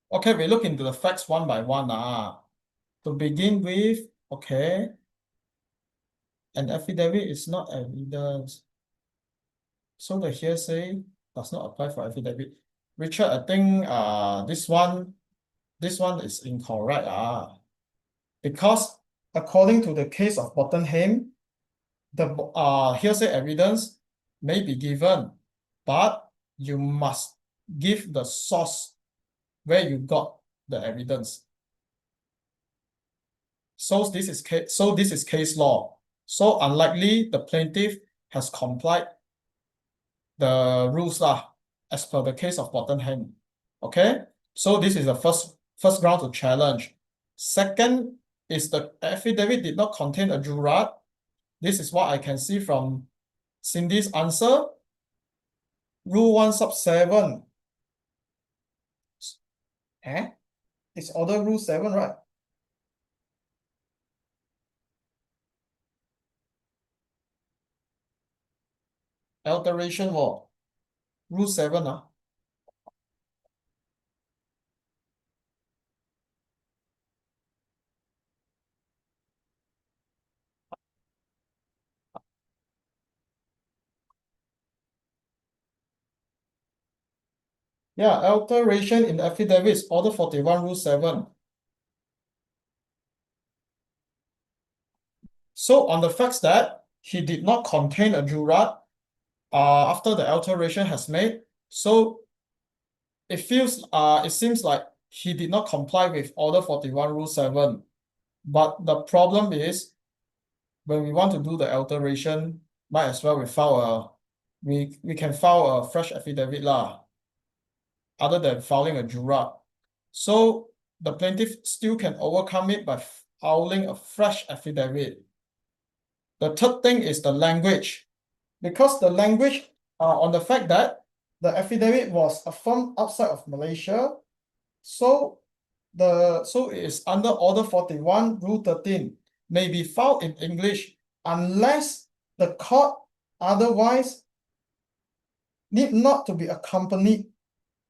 Speaker 1: Okay, we look into the facts one by one. To begin with, okay, an affidavit is not evidence. So the hearsay does not apply for affidavit. Richard, I think this one is incorrect. Because according to the case of Bottenham, the hearsay evidence may be given, but you must give the source where you got the evidence. So this is case law. So unlikely the plaintiff has complied the rules as per the case of Bottenham. Okay, so this is the first ground to challenge. Second is the affidavit did not contain a jurat. This is what I can see from Cindy's answer. Rule 1 sub 7. It's order rule 7, right? Alteration law. Rule 7. Yeah, alteration in affidavits, order 41, rule 7. So on the facts that he did not contain a jurat after the alteration has made, so it seems like he did not comply with order 41, rule 7. But the problem is when we want to do the alteration, might as well we can file a fresh affidavit other than filing a jurat. So the plaintiff still can overcome it by filing a fresh affidavit. The third thing is the language, because the language on the fact that the affidavit was affirmed outside of Malaysia, so it is under Order 41, Rule 13, may be filed in English unless the court otherwise need not to be accompanied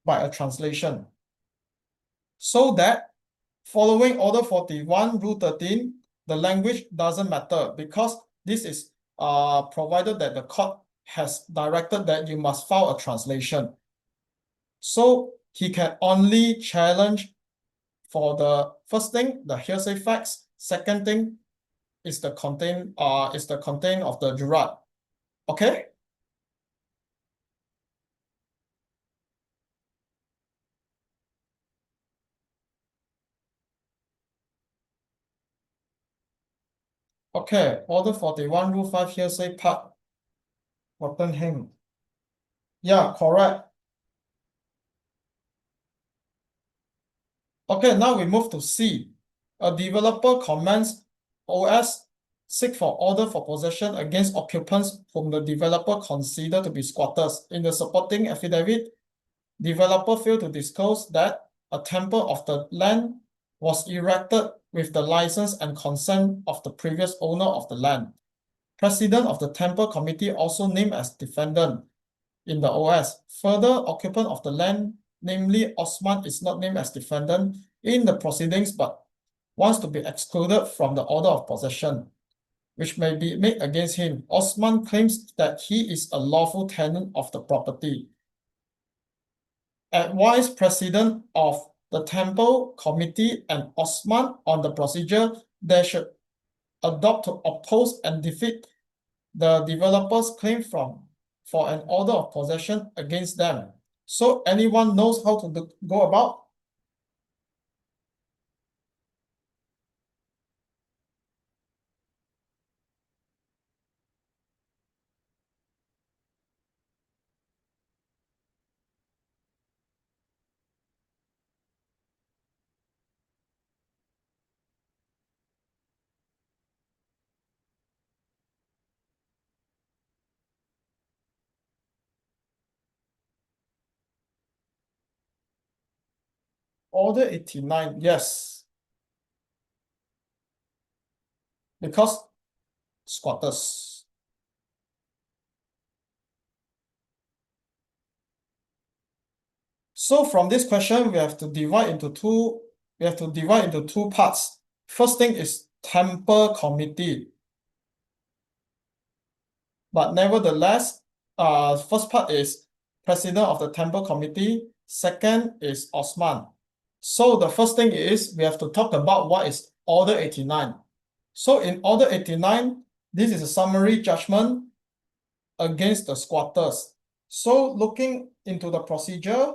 Speaker 1: by a translation. So that following Order 41, Rule 13, the language doesn't matter because this is provided that the court has directed that you must file a translation. So he can only challenge for the first thing, the hearsay facts. Second thing is the content of the jurat. Okay? Okay, Order 41, Rule 5, hearsay part. Rottenham. Yeah, correct. Okay, now we move to C. A developer comments OS seek for order for possession against occupants whom the developer consider to be squatters. In the supporting affidavit, developer failed to disclose that a temple of the land was erected with the license and consent of the previous owner of the land. President of the temple committee also named as defendant in the OS. Further, occupant of the land, namely Osman, is not named as defendant in the proceedings but wants to be excluded from the order of possession, which may be made against him. Osman claims that he is a lawful tenant of the property. Advise President of the temple committee and Osman on the procedure they should adopt to oppose and defeat the developer's claim for an order of possession against them. So anyone knows how to go about? Order 89, yes. Because squatters. So from this question, we have to divide into two parts. First thing is temple committee. But nevertheless, first part is president of the temple committee. Second is Osman. So the first thing is we have to talk about what is Order 89. So in Order 89, this is a summary judgment against the squatters. So looking into the procedure,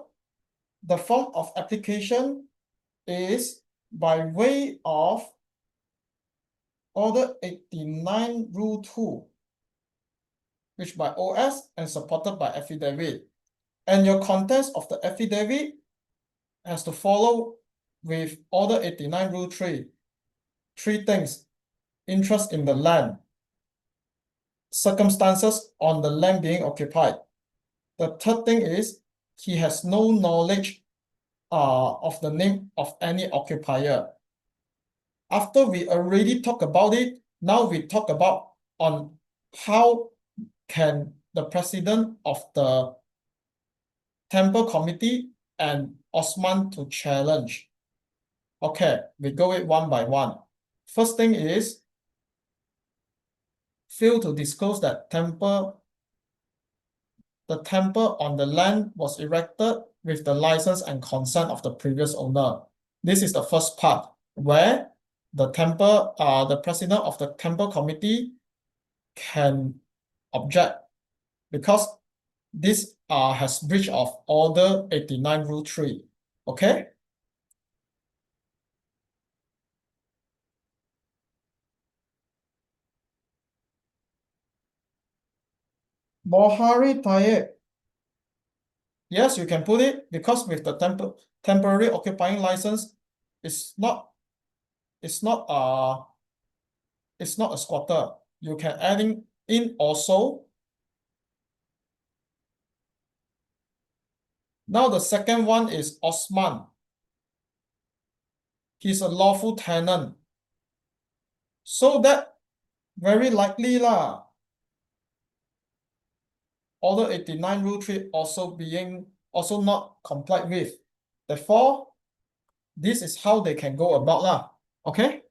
Speaker 1: the form of application is by way of Order 89 Rule 2, which by OS and supported by affidavit. And your contents of the affidavit has to follow with Order 89 Rule 3. Three things: interest in the land, circumstances on the land being occupied. The third thing is he has no knowledge of the name of any occupier. After we already talked about it, now we talk about on how can the president of the temple committee and Osman to challenge. Okay, we go it one by one. First thing is fail to disclose that the temple on the land was erected with the license and consent of the previous owner. This is the first part where the president of the temple committee can object because this has breach of Order 89 Rule 3. Okay? Bohari Tayyip. Yes, you can put it because with the temporary occupying license, it's not a squatter. You can add in also. Now the second one is Osman. He's a lawful tenant. So that very likely lah. Order 89 Rule 3 also not complied with. Therefore, this is how they can go about lah. Okay?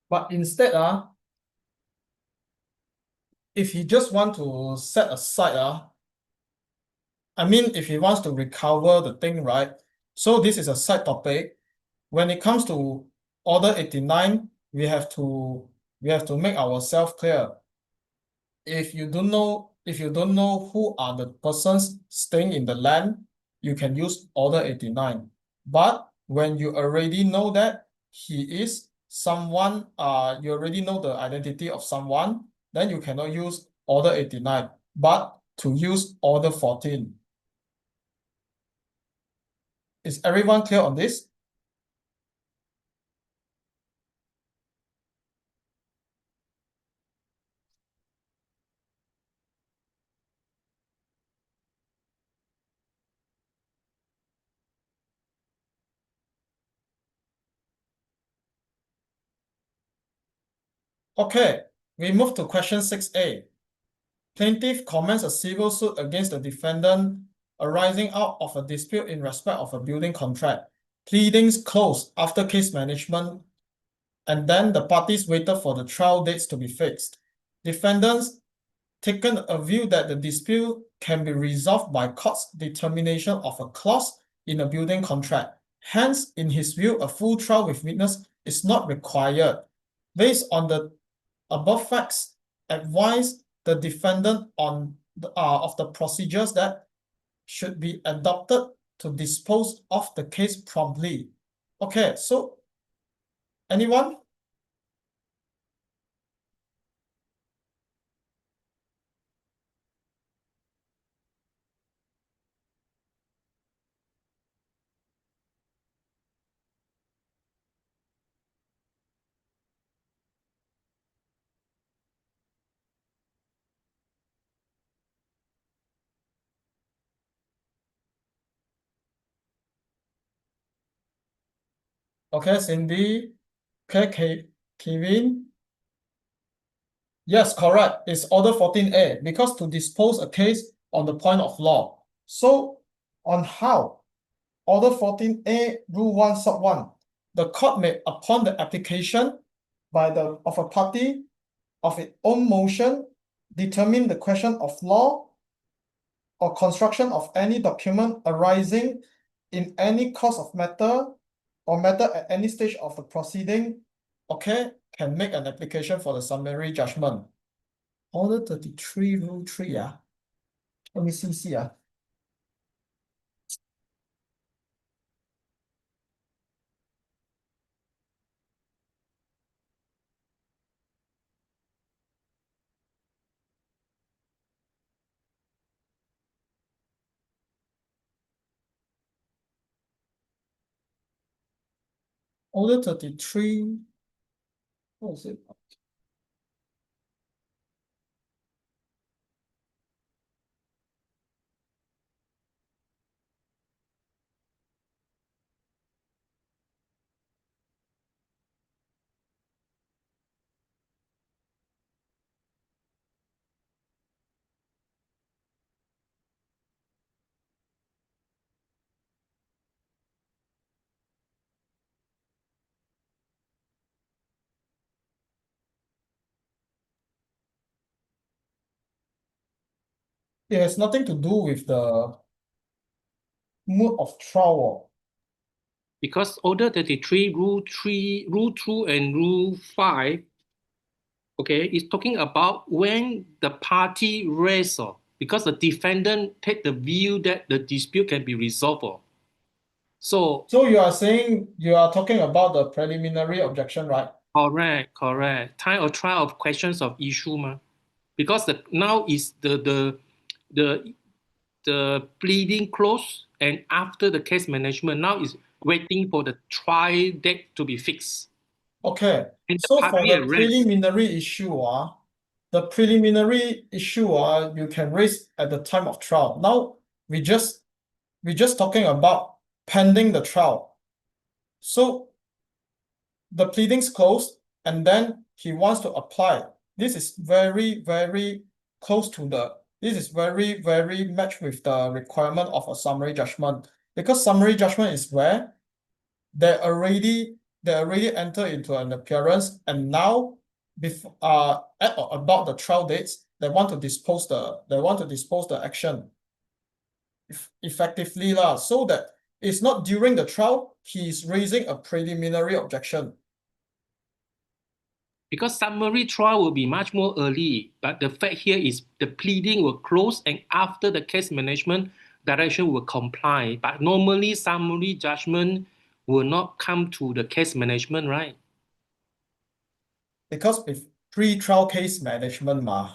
Speaker 1: But instead, if he just want to set aside, I mean, if he wants to recover the thing, right? So this is a side topic. When it comes to Order 89, we have to make ourselves clear. If you don't know who are the persons staying in the land, you can use Order 89. But when you already know that he is someone, you already know the identity of someone, then you cannot use Order 89, but to use Order 14. Is everyone clear on this? Okay, we move to question 6A. Plaintiff commences a civil suit against the defendant arising out of a dispute in respect of a building contract. Pleadings closed after case management, and then the parties waited for the trial dates to be fixed. Defendants taken a view that the dispute can be resolved by court's determination of a clause in a building contract. Hence, in his view, a full trial with witness is not required. Based on the above facts, advise the defendant on of the procedures that should be adopted to dispose of the case promptly. Okay, so anyone? Okay, Cindy. Okay, Kevin. Yes, correct. It's Order 14A because to dispose a case on the point of law. So on how? Order 14A, Rule 1, Sub 1. The court may, upon the application of a party of its own motion, determine the question of law or construction of any document arising in any course of matter or matter at any stage of the proceeding, okay, can make an application for the summary judgment. Order 33, Rule 3, let me see. Order 33, what is it? It has nothing to do with the mode of trial.
Speaker 2: Because Order 33, Rule 2, and Rule 5, okay, is talking about when the party rests, because the defendant take the view that the dispute can be resolved. So
Speaker 1: you are saying you are talking about the preliminary objection, right?
Speaker 2: correct. Time of trial of questions of issue, because now is the pleading close, and after the case management, now is waiting for the trial date to be fixed.
Speaker 1: Okay,
Speaker 2: And the
Speaker 1: so for
Speaker 2: party
Speaker 1: the
Speaker 2: arrest.
Speaker 1: preliminary issue, you can raise at the time of trial. Now we're just talking about pending the trial. So the pleadings closed, and then he wants to apply this is very, very close to this is very, very matched with the requirement of a summary judgment. Because summary judgment is where they already enter into an appearance, and now at or about the trial dates, they want to dispose the action effectively lah, so that it's not during the trial he is raising a preliminary objection.
Speaker 2: Because summary trial will be much more early, but the fact here is the pleading will close and after the case management direction will comply. But normally summary judgment will not come to the case management, right?
Speaker 1: Because with pre-trial case management ma.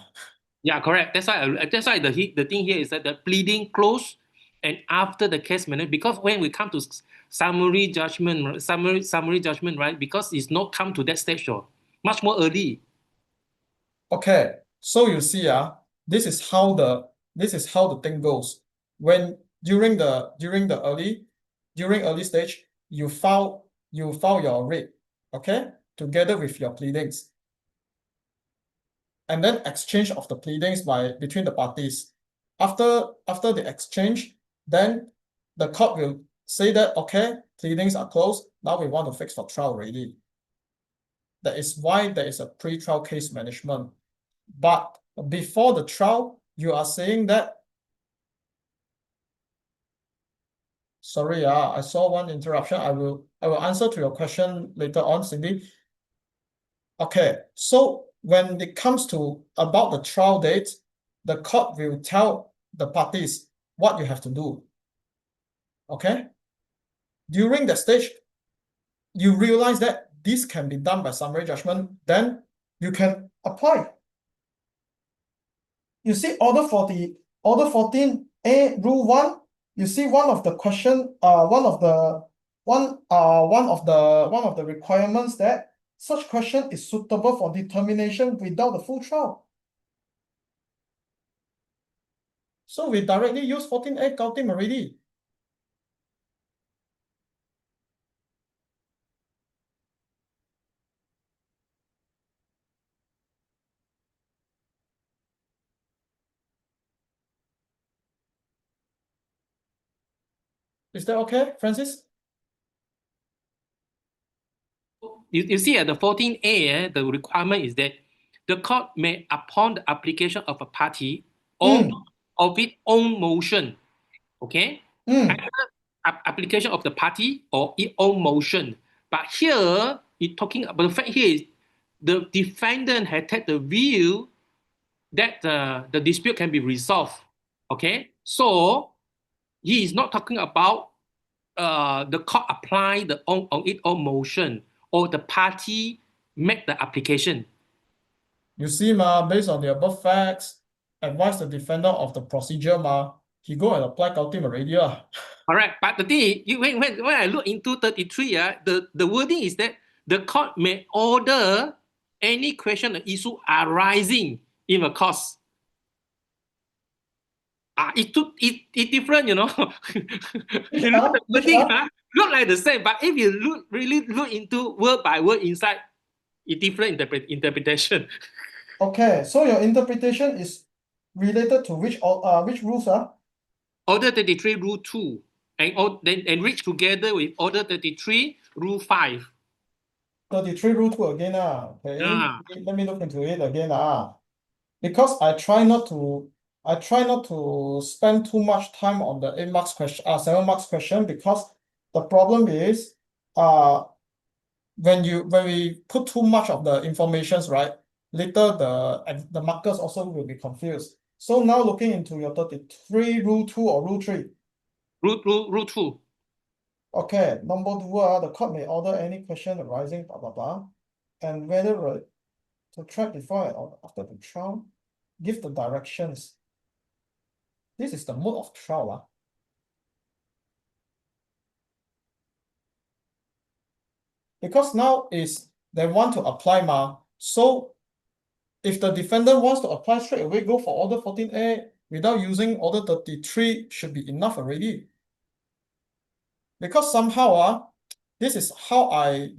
Speaker 2: Yeah, correct. That's why the thing here is that the pleading close and after the case management, because when we come to summary judgment, summary judgment, right? Because it's not come to that stage, much more early.
Speaker 1: Okay, so you see, this is how the thing goes. When during early stage, you file your rate, okay, together with your pleadings, and then exchange of the pleadings between the parties. After the exchange, then the court will say that okay, pleadings are closed. Now we want to fix for trial already. That is why there is a pre-trial case management. But before the trial, you are saying that. Sorry, I saw one interruption. I will answer to your question later on, Cindy. Okay, so when it comes to about the trial date, the court will tell the parties what you have to do. Okay? During the stage, you realize that this can be done by summary judgment, then you can apply. You see Order 14A Rule 1, you see one of the requirements that such question is suitable for determination without the full trial. So we directly use 14A Gautim already. Is that okay, Francis?
Speaker 2: You see at the 14A, the requirement is that the court may, upon the application of a party or of its own motion, okay? Application of the party or its own motion. But here, it's talking about the fact here is the defendant had taken the view that the dispute can be resolved, okay? So he is not talking about the court apply on its own motion or the party make the application.
Speaker 1: You see, based on the above facts, advise the defendant of the procedure, he go and apply Gautim already.
Speaker 2: Correct. But the thing is, when I look into 33, the wording is that the court may order any question or issue arising in a cause. It's different, you know. You look at the wording, look like the same, but if you really look into word by word inside, it's different interpretation.
Speaker 1: Okay, so your interpretation is related to which rules?
Speaker 2: Order 33, Rule 2, and reach together with Order 33, Rule 5.
Speaker 1: 33 Rule 2 again. Okay,
Speaker 2: Yeah.
Speaker 1: let me look into it again. Because I try not to spend too much time on the 8 marks question, 7 marks question, because the problem is when we put too much of the informations, right? Later the markers also will be confused. So now looking into your 33 Rule 2 or Rule 3.
Speaker 2: Rule 2.
Speaker 1: Okay, number 2, the court may order any question arising, blah, blah, blah, and whether to track before or after the trial, give the directions. This is the mode of trial. Because now is they want to apply, so if the defendant wants to apply straight away, go for Order 14A without using Order 33 should be enough already. Because somehow this is how I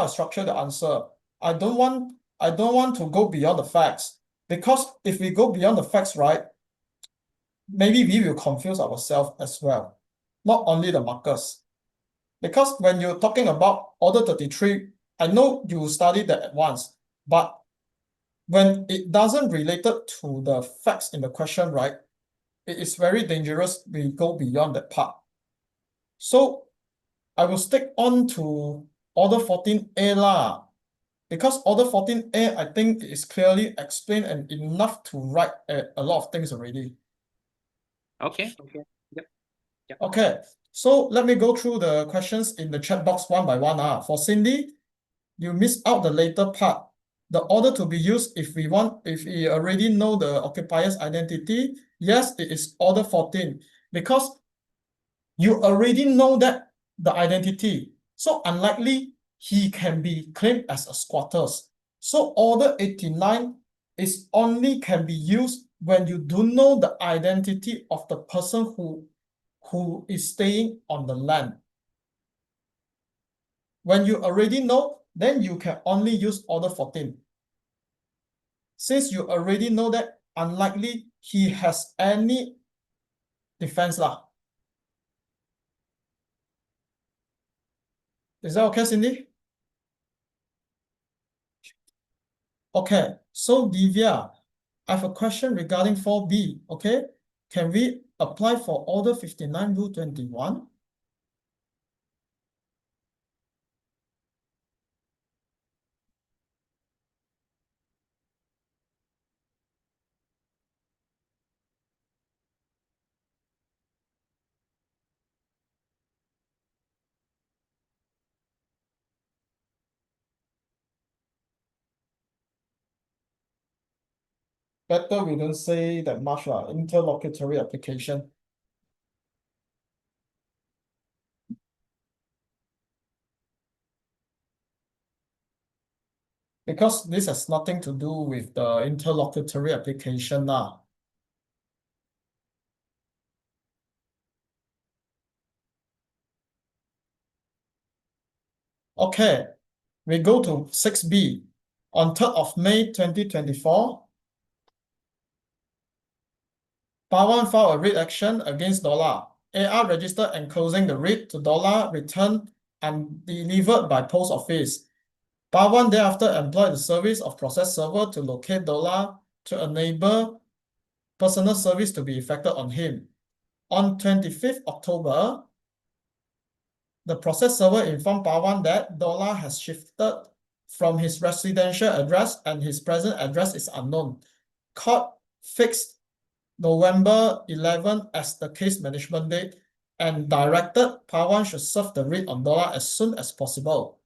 Speaker 1: structure the answer. I don't I don't want to go beyond the facts, because if we go beyond the facts, right, maybe we will confuse ourselves as well, not only the markers. Because when you're talking about Order 33, I know you studied that at once, but when it doesn't related to the facts in the question, right, it is very dangerous we go beyond that part. So I will stick on to Order 14A lah, because Order 14A, I think is clearly explained and enough to write a lot of things already.
Speaker 2: Okay. Yep.
Speaker 1: Okay, so let me go through the questions in the chat box one by one. For Cindy, you missed out the later part. The order to be used if we already know the occupier's identity, yes, it is order 14, because you already know that the identity. So unlikely he can be claimed as a squatters. So order 89 is only can be used when you do know the identity of the person who is staying on the land. When you already know, then you can only use order 14. Since you already know that, unlikely he has any defense lah. Is that okay, Cindy? Okay, so Divya, I have a question regarding 4B, okay? Can we apply for order 59 rule 21? Better we don't say that much lah, interlocutory application. Because this has nothing to do with the interlocutory application lah. Okay, we go to 6B. On 3rd of May 2024, Pawan filed a writ action against Dollar. AR registered enclosing the writ to Dollar returned and delivered by post office. Pawan thereafter employed the service of process server to locate Dollar to enable personal service to be effected on him. On 25th October, the process server informed Pawan that Dollar has shifted from his residential address and his present address is unknown. Court fixed November 11 as the case management date and directed Pawan should serve the writ on Dollar as soon as possible.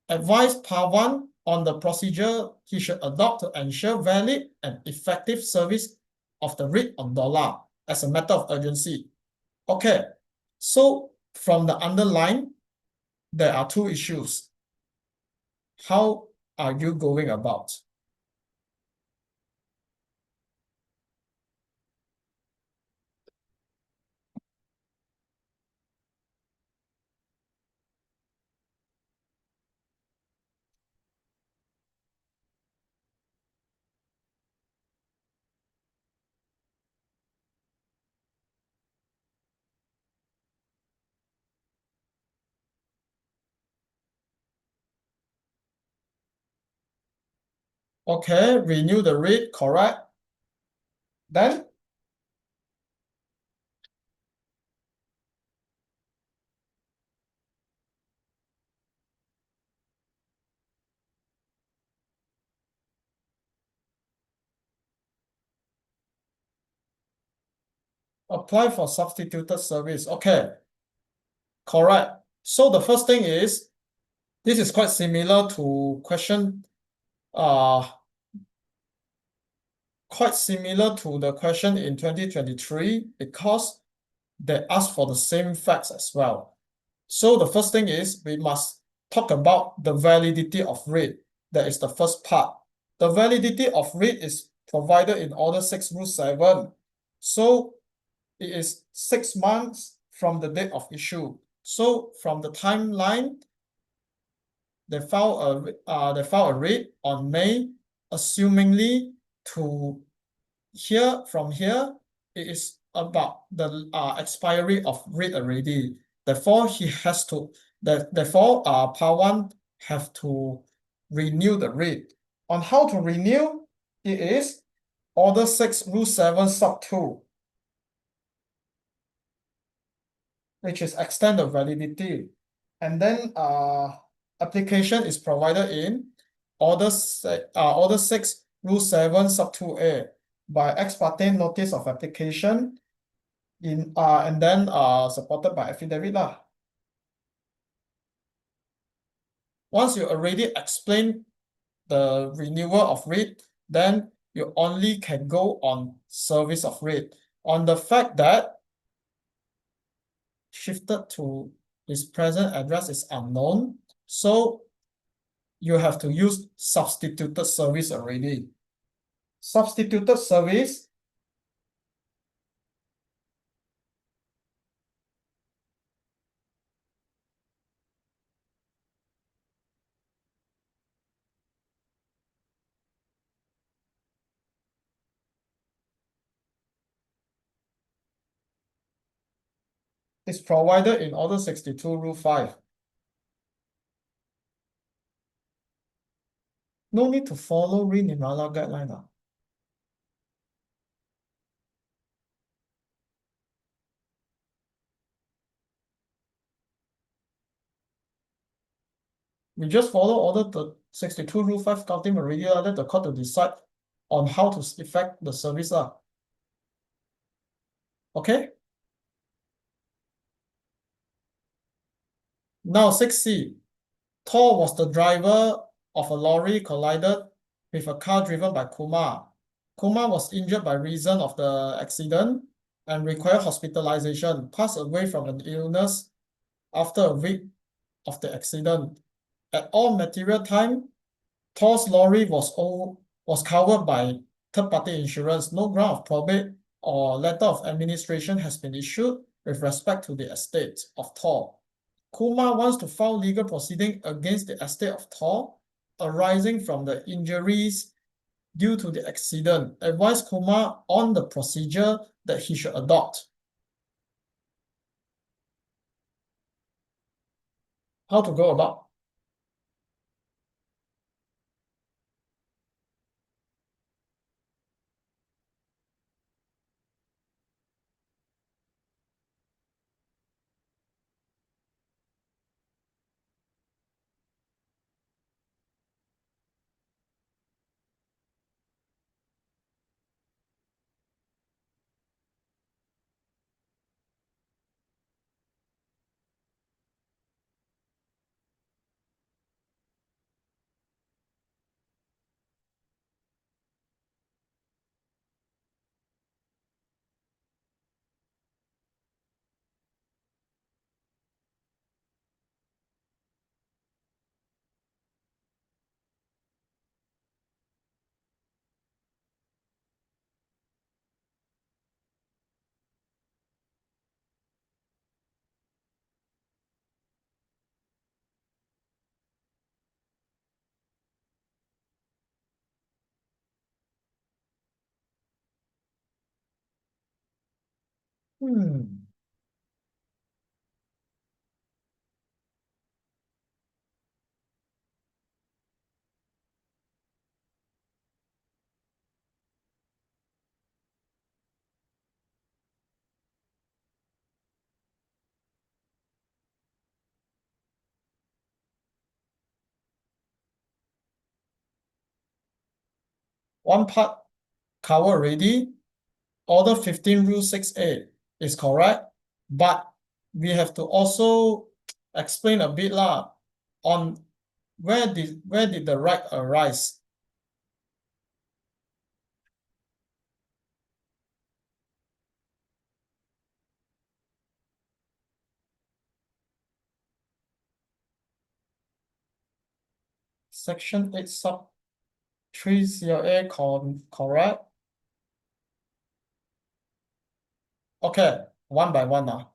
Speaker 1: Advised Pawan on the procedure he should adopt to ensure valid and effective service of the writ on Dollar as a matter of urgency. Okay, so from the underline, there are two issues. How are you going about? Okay, renew the writ, correct? Then apply for substituted service. Okay, correct. So the first thing is, this is quite similar to question, quite similar to the question in 2023 because they asked for the same facts as well. So the first thing is we must talk about the validity of writ. That is the first part. The validity of writ is provided in Order 6 Rule 7. So it is 6 months from the date of issue. So from the timeline, they file a writ on May, assumingly to from here, it is about the expiry of writ already. Therefore, therefore, part one have to renew the writ. On how to renew, it is Order 6, Rule 7, Sub 2, which is extend the validity. And then application is provided in Order 6, Rule 7, Sub 2A by ex parte notice of application and then supported by affidavit lah. Once you already explain the renewal of writ, then you only can go on service of writ. On the fact that shifted to his present address is unknown, so you have to use substituted service already. Substituted service is provided in Order 62, Rule 5. No need to follow Rin-Nimala guideline lah. We just follow Order 62, Rule 5 counting already, let the court to decide on how to effect the service lah. Okay? Now 6C. Thor was the driver of a lorry collided with a car driven by Kumar. Kumar was injured by reason of the accident and required hospitalization, passed away from an illness after a week of the accident. At all material time, Thor's lorry was covered by third-party insurance. No grant of probate or letter of administration has been issued with respect to the estate of Thor. Kumar wants to file legal proceeding against the estate of Thor arising from the injuries due to the accident. Advise Kumar on the procedure that he should adopt. How to go about? Hmm. One part covered already. Order 15, Rule 6A is correct, but we have to also explain a bit lah on where did the right arise. Section 8 sub 3 CLA correct? Okay, one by one now.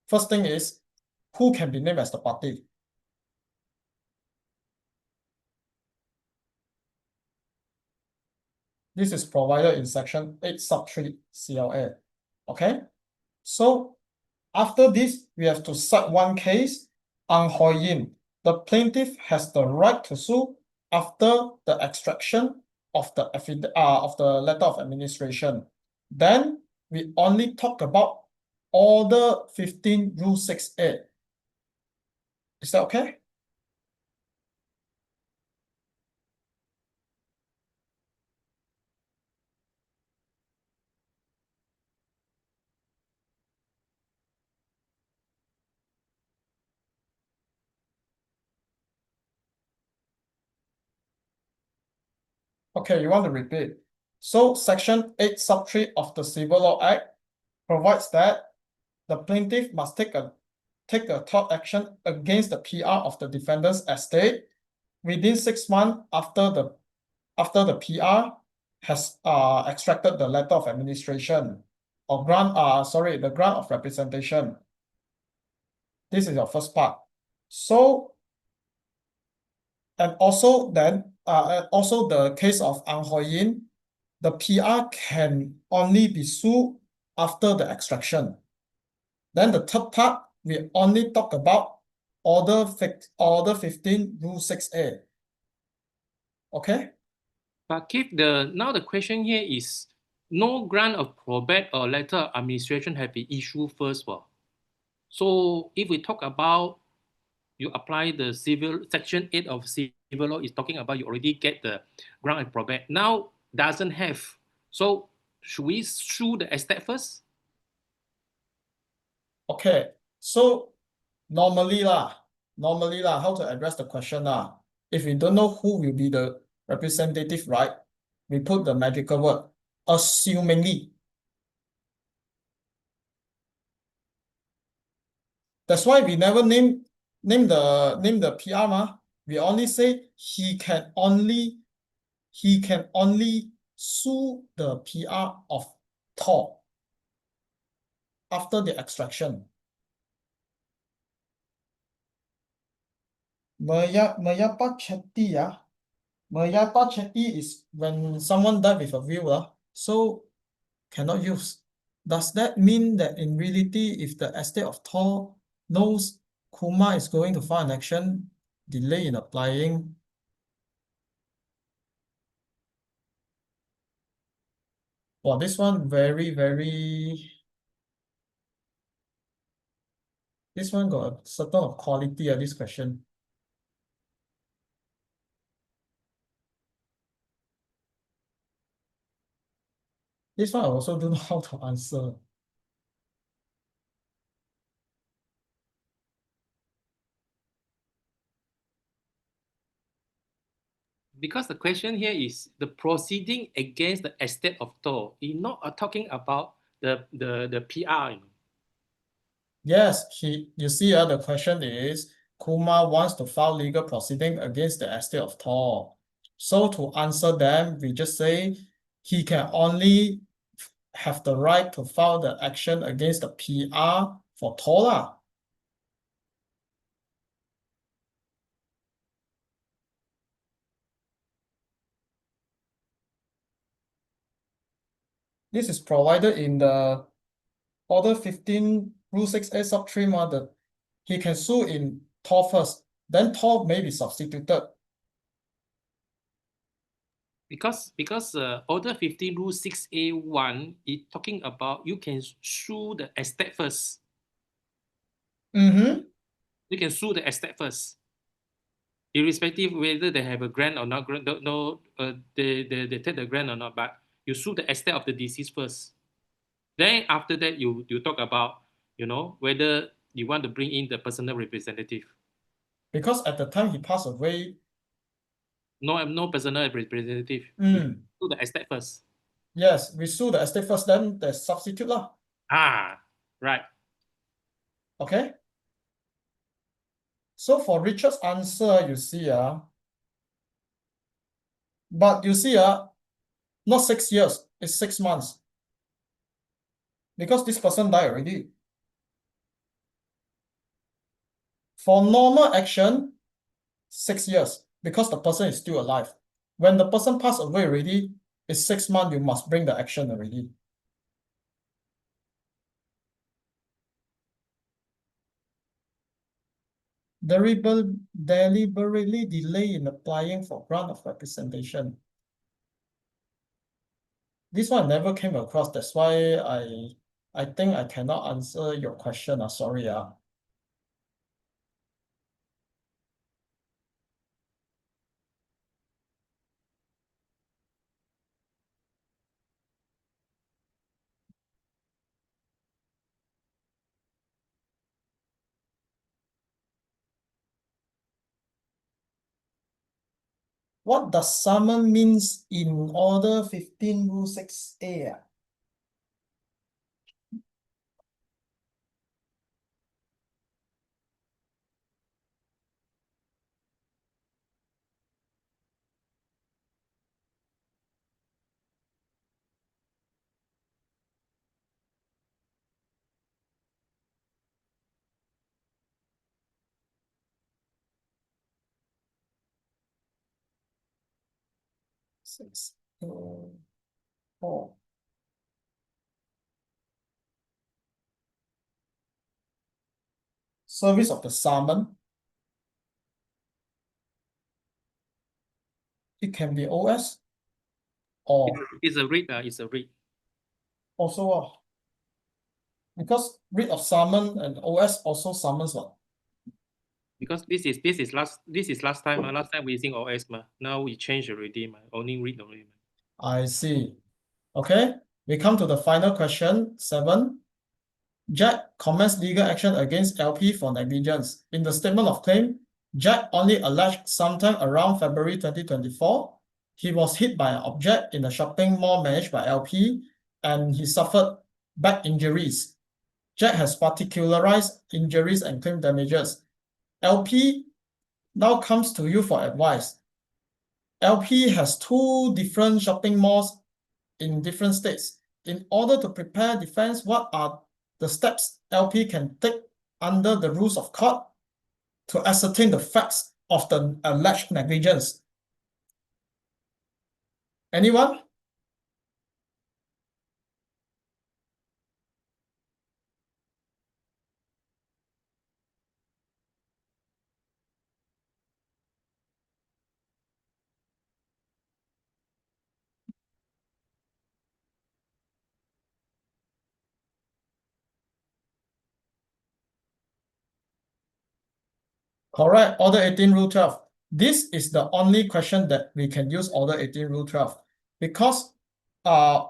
Speaker 1: First thing is, who can be named as the party? This is provided in section 8 sub 3 CLA. Okay. So after this, we have to cite one case, Ang Hoi Yin. The plaintiff has the right to sue after the extraction of the letter of administration. Then we only talk about Order 15 Rule 6A. Is that okay? Okay, you want to repeat. So section 8 sub 3 of the Civil Law Act provides that the plaintiff must take a tort action against the PR of the defendant's estate within 6 months after the PR has extracted the letter of administration or the grant of representation. This is your first part. So, and also the case of Ang Hoi Yin, the PR can only be sued after the extraction. Then the third part, we only talk about Order 15 Rule 6A. Okay?
Speaker 2: But Keith, now the question here is no grant of probate or letter of administration have been issued first. Well. So if we talk about you apply the civil section 8 of civil law is talking about you already get the grant of probate. Now doesn't have. So should we sue the estate first?
Speaker 1: Okay. So normally how to address the question if we don't know who will be the representative, right? We put the magical word, assumingly. That's why we never name the PR. We only say he can only sue the PR of Thor after the extraction. Meyapa Chetty is when someone died with a will, so cannot use. Does that mean that in reality, if the estate of Thor knows Kumar is going to file an action, delay in applying? Well, this one this one got a certain of quality this question. This one I also don't know how to answer.
Speaker 2: Because the question here is the proceeding against the estate of Thor. You're not talking about the PR.
Speaker 1: Yes, you see, the question is Kumar wants to file legal proceeding against the estate of Thor. So to answer them, we just say he can only have the right to file the action against the PR for Thor. This is provided in the Order 15 Rule 6A sub 3 that he can sue in Thor first, then Thor may be substituted.
Speaker 2: Because Order 15 Rule 6A1 is talking about you can sue the estate first.
Speaker 1: You
Speaker 2: can sue the estate first. Irrespective whether they have a grant or not, they take the grant or not, but you sue the estate of the deceased first. Then after that, you talk about, whether you want to bring in the personal representative.
Speaker 1: Because at the time he passed away,
Speaker 2: no personal representative. You sue the estate first.
Speaker 1: Yes, we sue the estate first, then the substitute lah.
Speaker 2: Right.
Speaker 1: Okay. So for Richard's answer, you see, but you see, not 6 years, it's 6 months. Because this person died already. For normal action, 6 years, because the person is still alive. When the person passed away already, It's 6 months, you must bring the action already. Deliberately delay in applying for grant of representation. This one never came across. That's why I think I cannot answer your question. Sorry. What does summon means in order 15 rule 6A? Six, four. Service of the summon. It can be OS or
Speaker 2: It's a read. It's a read.
Speaker 1: also because read of summon and OS also summons one.
Speaker 2: Because this is last time. Last time we using OS. Now we change already. Only read only.
Speaker 1: I see. Okay, we come to the final question, 7. Jack commenced legal action against LP for negligence. In the statement of claim, Jack only alleged sometime around February 2024, he was hit by an object in a shopping mall managed by LP and he suffered back injuries. Jack has particularized injuries and claim damages. LP now comes to you for advice. LP has 2 different shopping malls in different states. In order to prepare defense, what are the steps LP can take under the rules of court to ascertain the facts of the alleged negligence? Anyone? Correct. Order 18 Rule 12. This is the only question that we can use Order 18 Rule 12 because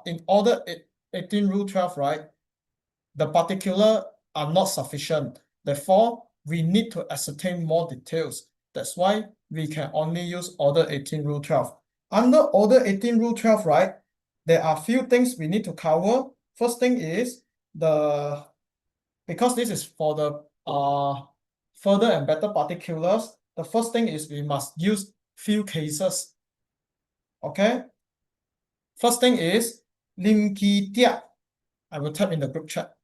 Speaker 1: in Order 18 Rule 12, right, the particular are not sufficient. Therefore, we need to ascertain more details. That's why we can only use Order 18 Rule 12. Under Order 18 Rule 12, right, there are few things we need to cover. First thing is because this is for the further and better particulars, the first thing is we must use few cases. Okay? First thing is Lim Ki Tia. I will type in the group chat.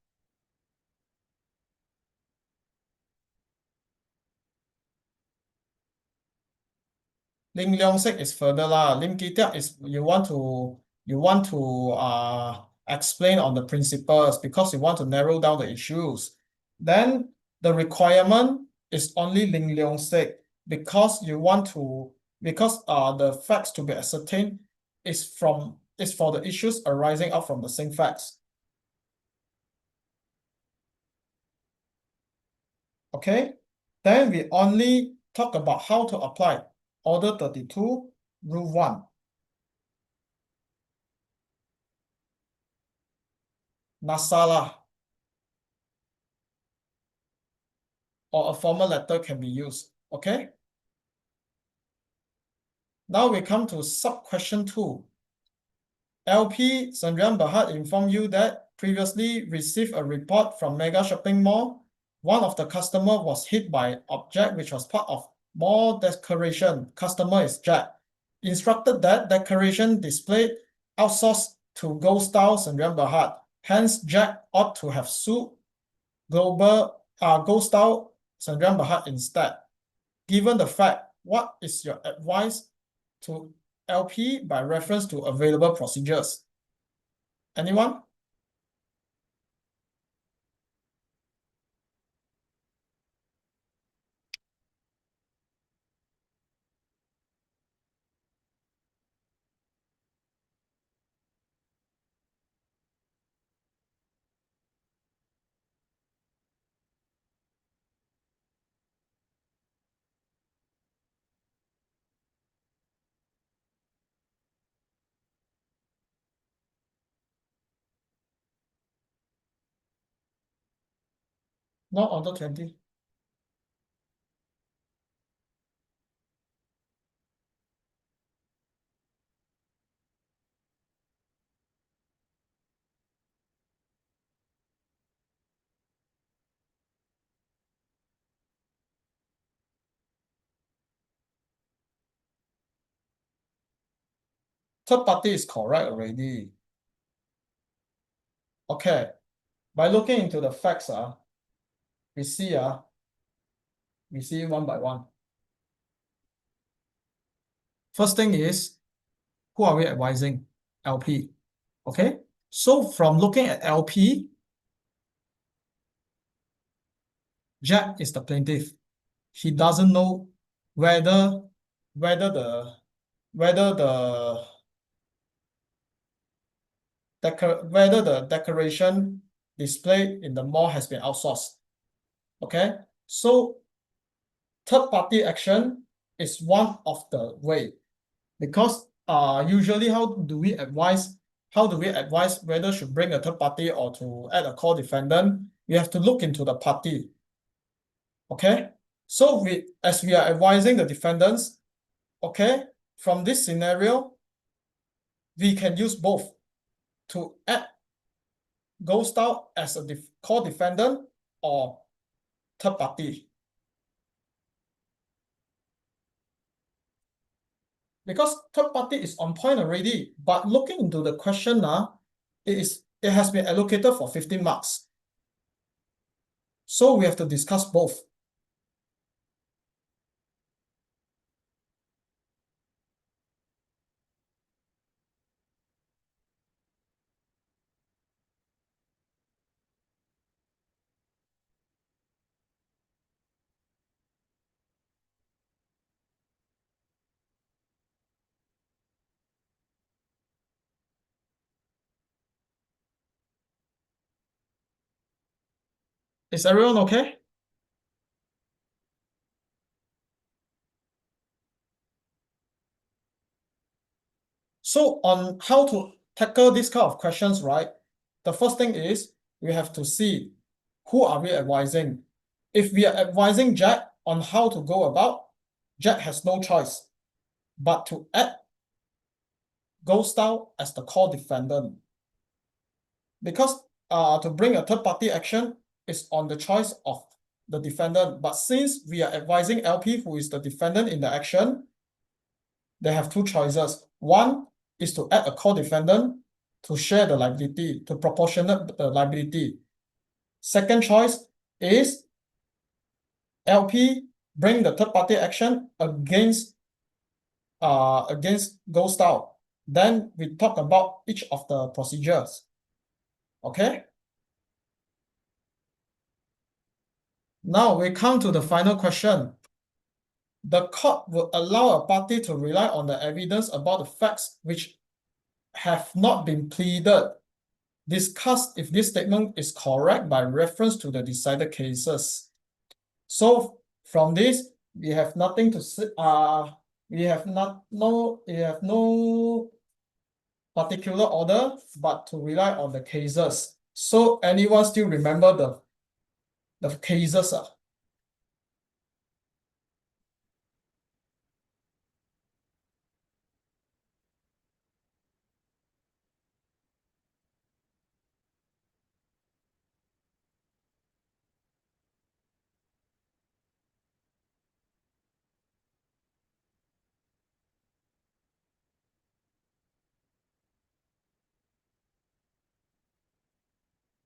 Speaker 1: Lim Leong Sik is further lah. Lim Ki Tia is you want to explain on the principles because you want to narrow down the issues. Then the requirement is only Lim Leong Sik because you want to the facts to be ascertained is for the issues arising out from the same facts. Okay, then we only talk about how to apply Order 32, Rule 1. Nasalah or a formal letter can be used. Okay. Now we come to sub-question 2. LP Sandrian Berhad informed you that previously received a report from Mega Shopping Mall. One of the customer was hit by an object which was part of mall decoration. Customer is Jack. Instructed that decoration displayed outsourced to Gold Style Sandrian Berhad. Hence, Jack ought to have sued Gold Style Sandrian Berhad instead. Given the fact, what is your advice to LP by reference to available procedures? Anyone? Not under 20. Third party is correct already. Okay. By looking into the facts, we see one by one. First thing is, who are we advising? LP. Okay. So from looking at LP, Jack is the plaintiff. He doesn't know whether whether the whether the whether the decoration displayed in the mall has been outsourced. Okay, so third party action is one of the way, because usually how do we advise whether should bring a third party or to add a co-defendant? We have to look into the party. Okay, so as we are advising the defendants, okay, from this scenario, we can use both to add Gold Star as a co-defendant or third party. Because third party is on point already, but looking into the question it has been allocated for 15 marks. So we have to discuss both. Is everyone okay? So on how to tackle this kind of questions, right? The first thing is we have to see who are we advising. If we are advising Jack on how to go about, Jack has no choice but to add Gold Star as the core defendant. Because to bring a third party action is on the choice of the defendant. But since we are advising LP, who is the defendant in the action, they have two choices. One is to add a co-defendant to share the liability, to proportionate the liability. Second choice is LP bring the third party action against Gold Star. Then we talk about each of the procedures. Okay. Now we come to the final question. The court will allow a party to rely on the evidence about the facts which have not been pleaded. Discuss if this statement is correct by reference to the decided cases. So from this, we have nothing to say. We have no particular order, but to rely on the cases. So anyone still remember the cases?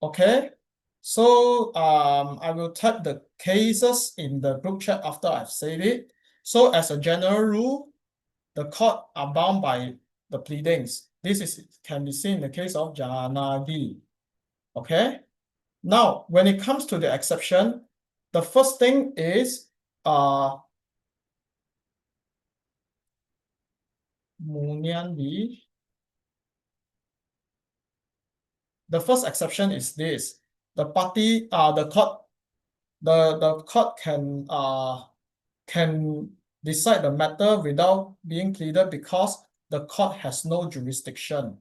Speaker 1: Okay, so I will type the cases in the group chat after I've said it. So as a general rule, the court are bound by the pleadings. Can be seen in the case of Janagi. Okay. Now, when it comes to the exception, the first thing is Munyandi. The first exception is this: the party, the court can decide the matter without being pleaded because the court has no jurisdiction.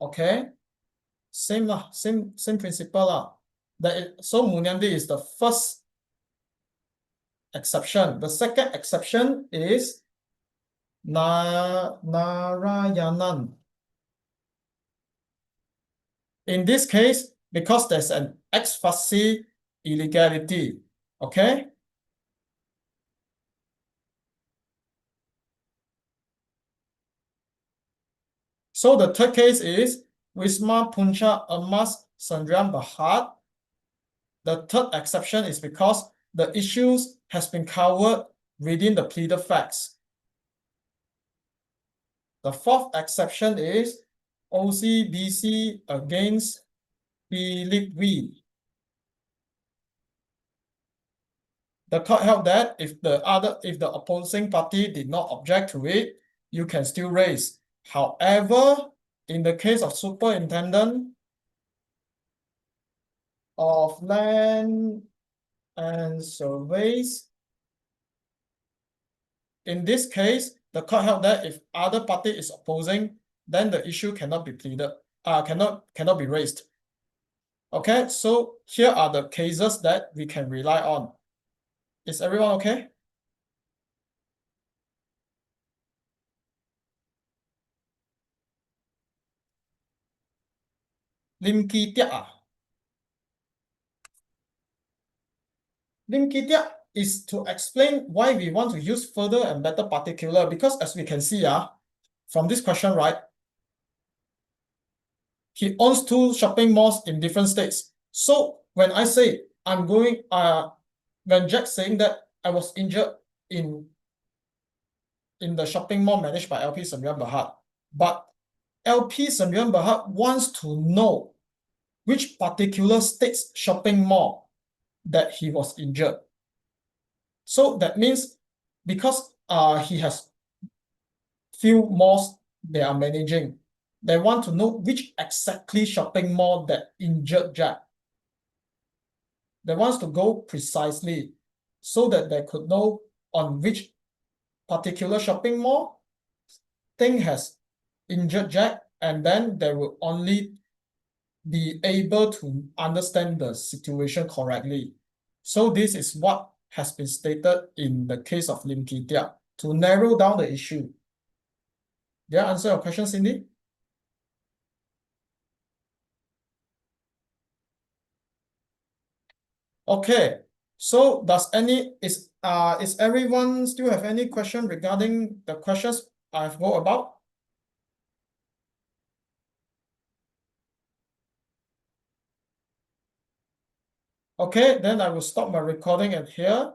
Speaker 1: Okay, same lah, same principle lah. So Munyandi is the first exception. The second exception is Narayanan. In this case, because there's an ex facie illegality, okay? So the third case is Wisma Punca Emas Sdn Bhd. The third exception is because the issues has been covered within the pleaded facts. The fourth exception is OCBC against Philip Wee. The court held that if the opposing party did not object to it, you can still raise. However, in the case of Superintendent of Land and Surveys, in this case, the court held that if other party is opposing, then the issue cannot be pleaded, cannot be raised. Okay, so here are the cases that we can rely on. Is everyone okay? Lim Ki Tiak. Lim Ki Tiak is to explain why we want to use further and better particular, because as we can see from this question, right? He owns 2 shopping malls in different states. So when I say I'm going, when Jack's saying that I was injured in the shopping mall managed by LP Sdn Bhd, but LP Sdn Bhd wants to know which particular state's shopping mall that he was injured. So that means because he has few malls they are managing, they want to know which exactly shopping mall that injured Jack. They want to go precisely so that they could know on which particular shopping mall thing has injured Jack, and then they will only be able to understand the situation correctly. So this is what has been stated in the case of Lim Ki Tiak to narrow down the issue. Did I answer your question, Cindy? Okay. So is everyone still have any question regarding the questions I've go about? Okay, then I will stop my recording at here.